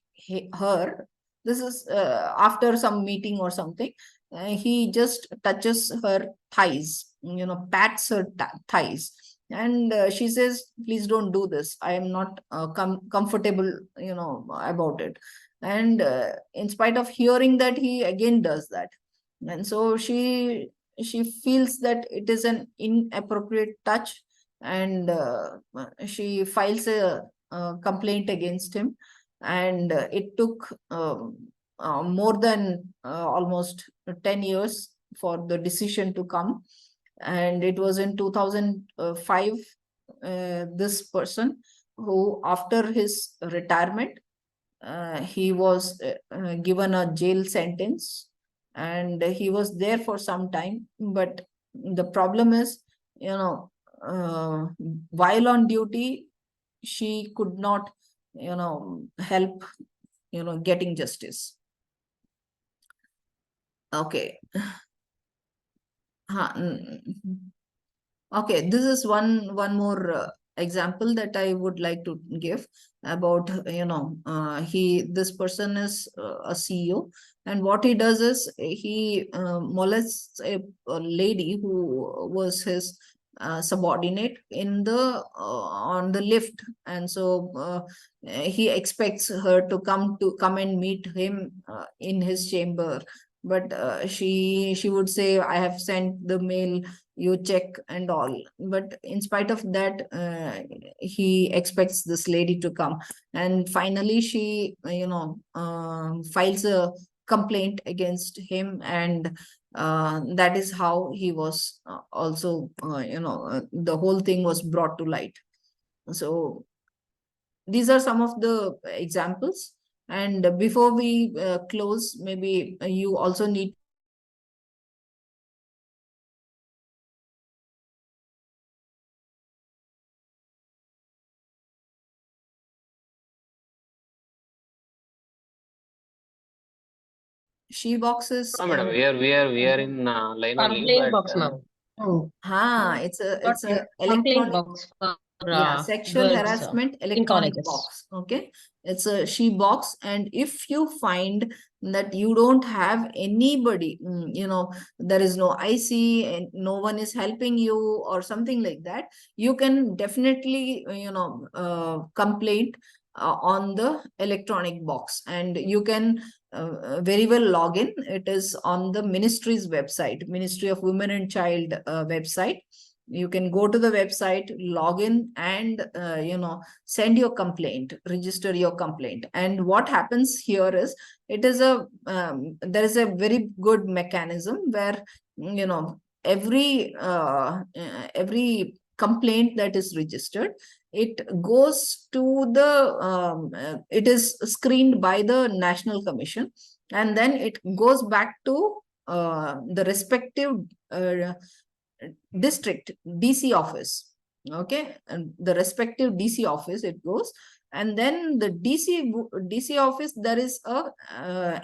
A: her, this is after some meeting or something, he just touches her thighs, pats her thighs, and she says, please don't do this, I am not comfortable about it. And in spite of hearing that, he again does that. And so she feels that it is an inappropriate touch, and she files a complaint against him. And it took more than almost 10 years for the decision to come. And it was in 2005, this person, who after his retirement, he was given a jail sentence, and he was there for some time. But the problem is, while on duty, she could not help getting justice. Okay. Okay, this is one more example that I would like to give about, this person is a CEO, and what he does is he molests a lady who was his subordinate in the on the lift. And so he expects her to come and meet him in his chamber. But she would say, I have sent the mail, you check and all. But in spite of that, he expects this lady to come. And finally she files a complaint against him. And that is how he was also the whole thing was brought to light. So these are some of the examples. And before we close, maybe you also need she boxes.
K: No, madam, we are in line only.
F: Box, ma'am.
D: Oh,
A: It's a electronic
F: box for
A: sexual
F: girls,
A: harassment
F: in
A: electronic
F: colleges.
A: box. Okay, it's a she box. And if you find that you don't have anybody, there is no IC and no one is helping you or something like that, you can definitely complain on the electronic box. And you can very well log in. It is on the ministry's website, Ministry of Women and Child website. You can go to the website, log in, and send your complaint, register your complaint. And what happens here is, it is a there is a very good mechanism where every complaint that is registered, it goes to the it is screened by the National Commission, and then it goes back to the respective district DC office. Okay, and the respective DC office it goes. And then the DC office, there is a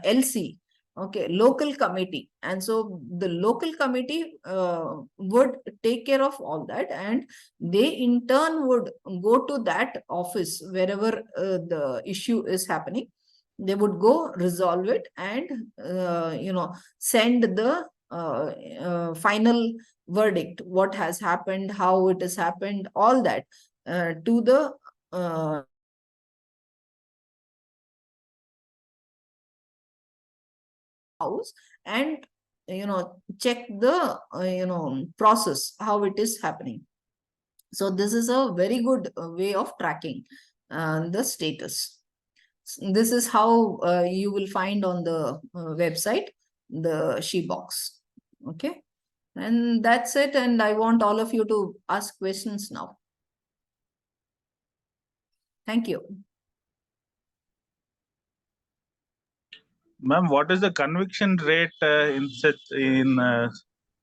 A: LC, okay, local committee. And so the local committee would take care of all that, and they in turn would go to that office wherever the issue is happening. They would go resolve it, and send the final verdict, what has happened, how it has happened, all that to the house, and check the process, how it is happening. So this is a very good way of tracking the status. This is how you will find on the website the she box. Okay, and that's it. And I want all of you to ask questions now. Thank you.
L: Ma'am, what is the conviction rate in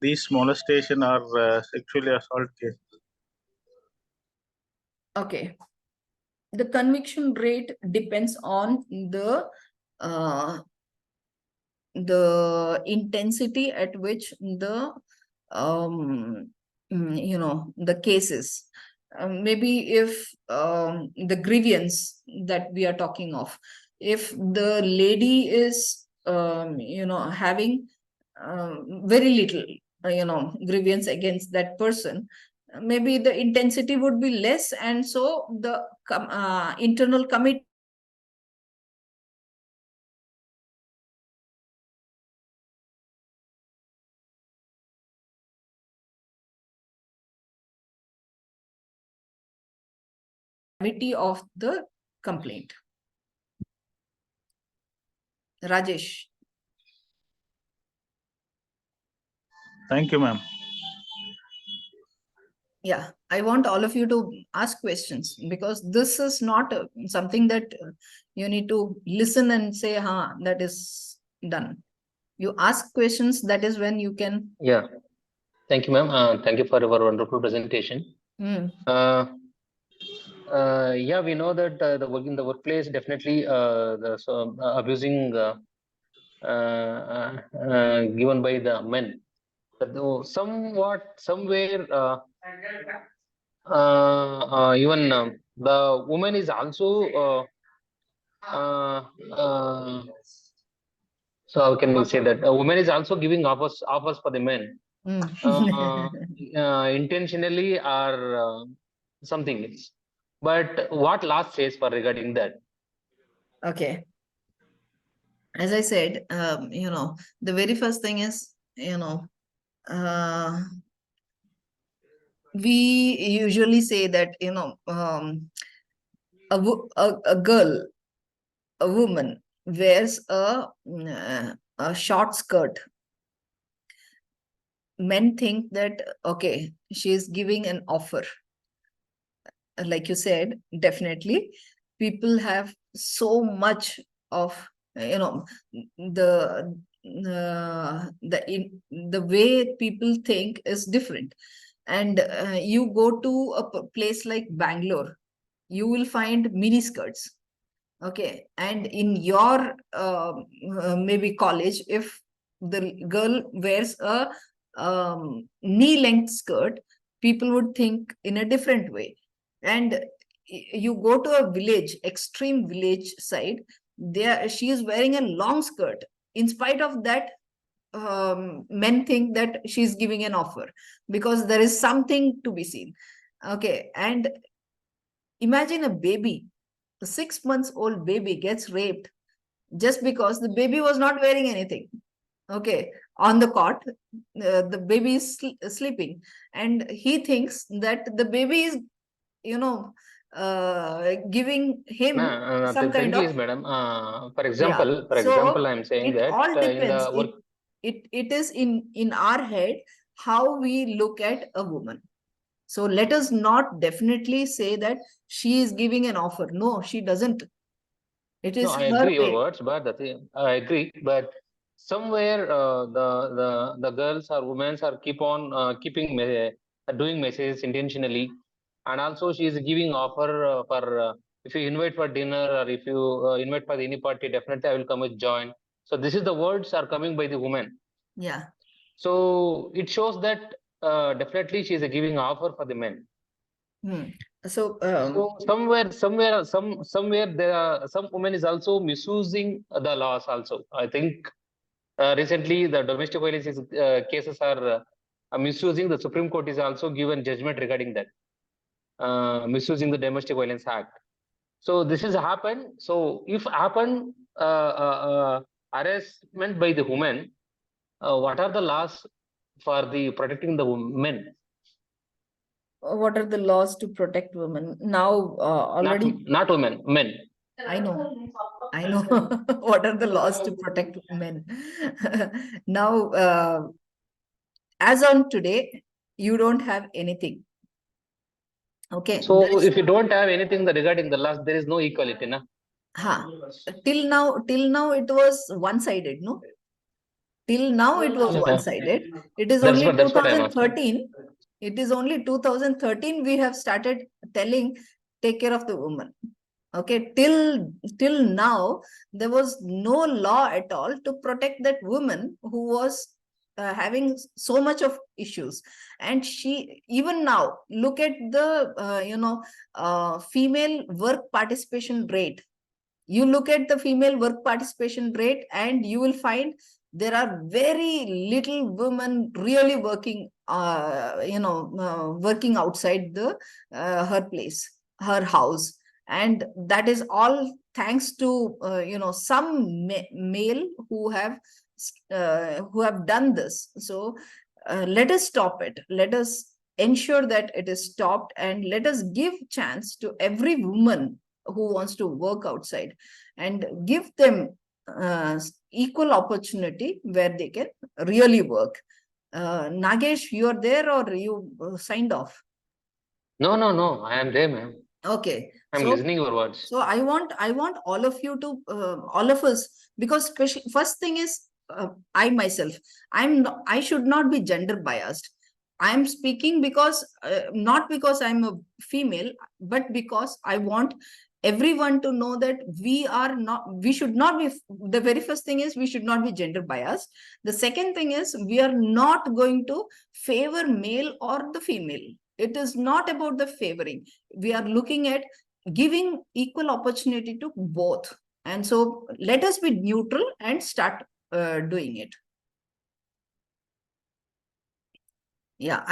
L: these molestation or sexually assault cases?
A: Okay, the conviction rate depends on the intensity at which the the cases. Maybe if the grievance that we are talking of, if the lady is having very little grievance against that person, maybe the intensity would be less, and so the internal committee of the complaint. Rajesh.
L: Thank you, ma'am.
A: Yeah, I want all of you to ask questions, because this is not something that you need to listen and say, "Ha, that is done." You ask questions, that is when you can.
K: Yeah. Thank you, ma'am. Thank you for your wonderful presentation. Yeah, we know that in the workplace, definitely abusing given by the men. Somewhere, even the woman is also. So how can we say that a woman is also giving offers for the men, intentionally or something else. But what law says for regarding that?
A: Okay. As I said, the very first thing is, we usually say that, a girl, a woman wears a short skirt. Men think that, okay, she is giving an offer. Like you said, definitely people have so much of the way people think is different. And you go to a place like Bangalore, you will find mini skirts. Okay, and in your maybe college, if the girl wears a knee-length skirt, people would think in a different way. And you go to a village, extreme village side, there she is wearing a long skirt. In spite of that, men think that she's giving an offer, because there is something to be seen. Okay, and imagine a baby, a 6 months old baby gets raped just because the baby was not wearing anything. Okay, on the cot, the baby is sleeping, and he thinks that the baby is giving him some kind of.
K: Is, madam, for example, I'm saying
A: it
K: that
A: all depends.
K: in the work,
A: it is in our head how we look at a woman. So let us not definitely say that she is giving an offer. No, she doesn't. It is
K: I
A: her
K: agree your
A: way.
K: words, but I agree. But somewhere the girls or women are keep on doing messages intentionally, and also she is giving offer for if you invite for dinner or if you invite for any party, definitely I will come with join. So this is the words are coming by the woman.
A: Yeah.
K: So it shows that definitely she is giving offer for the men.
A: So
K: somewhere there are some women is also misusing the laws also. I think recently the domestic violence cases are misusing. The Supreme Court is also given judgment regarding that, misusing the Domestic Violence Act. So this has happened. So if happened harassment by the women, what are the laws for the protecting the men?
A: What are the laws to protect women now? Already
K: not women, men.
A: I know what are the laws to protect men. Now as on today, you don't have anything. Okay,
K: so if you don't have anything regarding the laws, there is no equality, na?
A: Till now it was one-sided, no? Till now it was one-sided. It is only 2013. It is only 2013 we have started telling, take care of the woman. Okay, till now, there was no law at all to protect that woman who was having so much of issues. And she, even now, look at the, female work participation rate. You look at the female work participation rate and you will find there are very little women really working, working outside her place, her house. And that is all thanks to, some male who have done this. So let us stop it. Let us ensure that it is stopped, and let us give chance to every woman who wants to work outside, and give them equal opportunity where they can really work. Nagesh, you are there or you signed off?
K: No, I am there, ma'am.
A: Okay.
K: I'm listening your words.
A: So I want all of you to, all of us, because first thing is, I myself, I should not be gender biased. I'm speaking because, not because I'm a female, but because I want everyone to know that we should not be, the very first thing is we should not be gender biased. The second thing is we are not going to favor male or the female. It is not about the favoring. We are looking at giving equal opportunity to both. And so let us be neutral and start doing it. Yeah,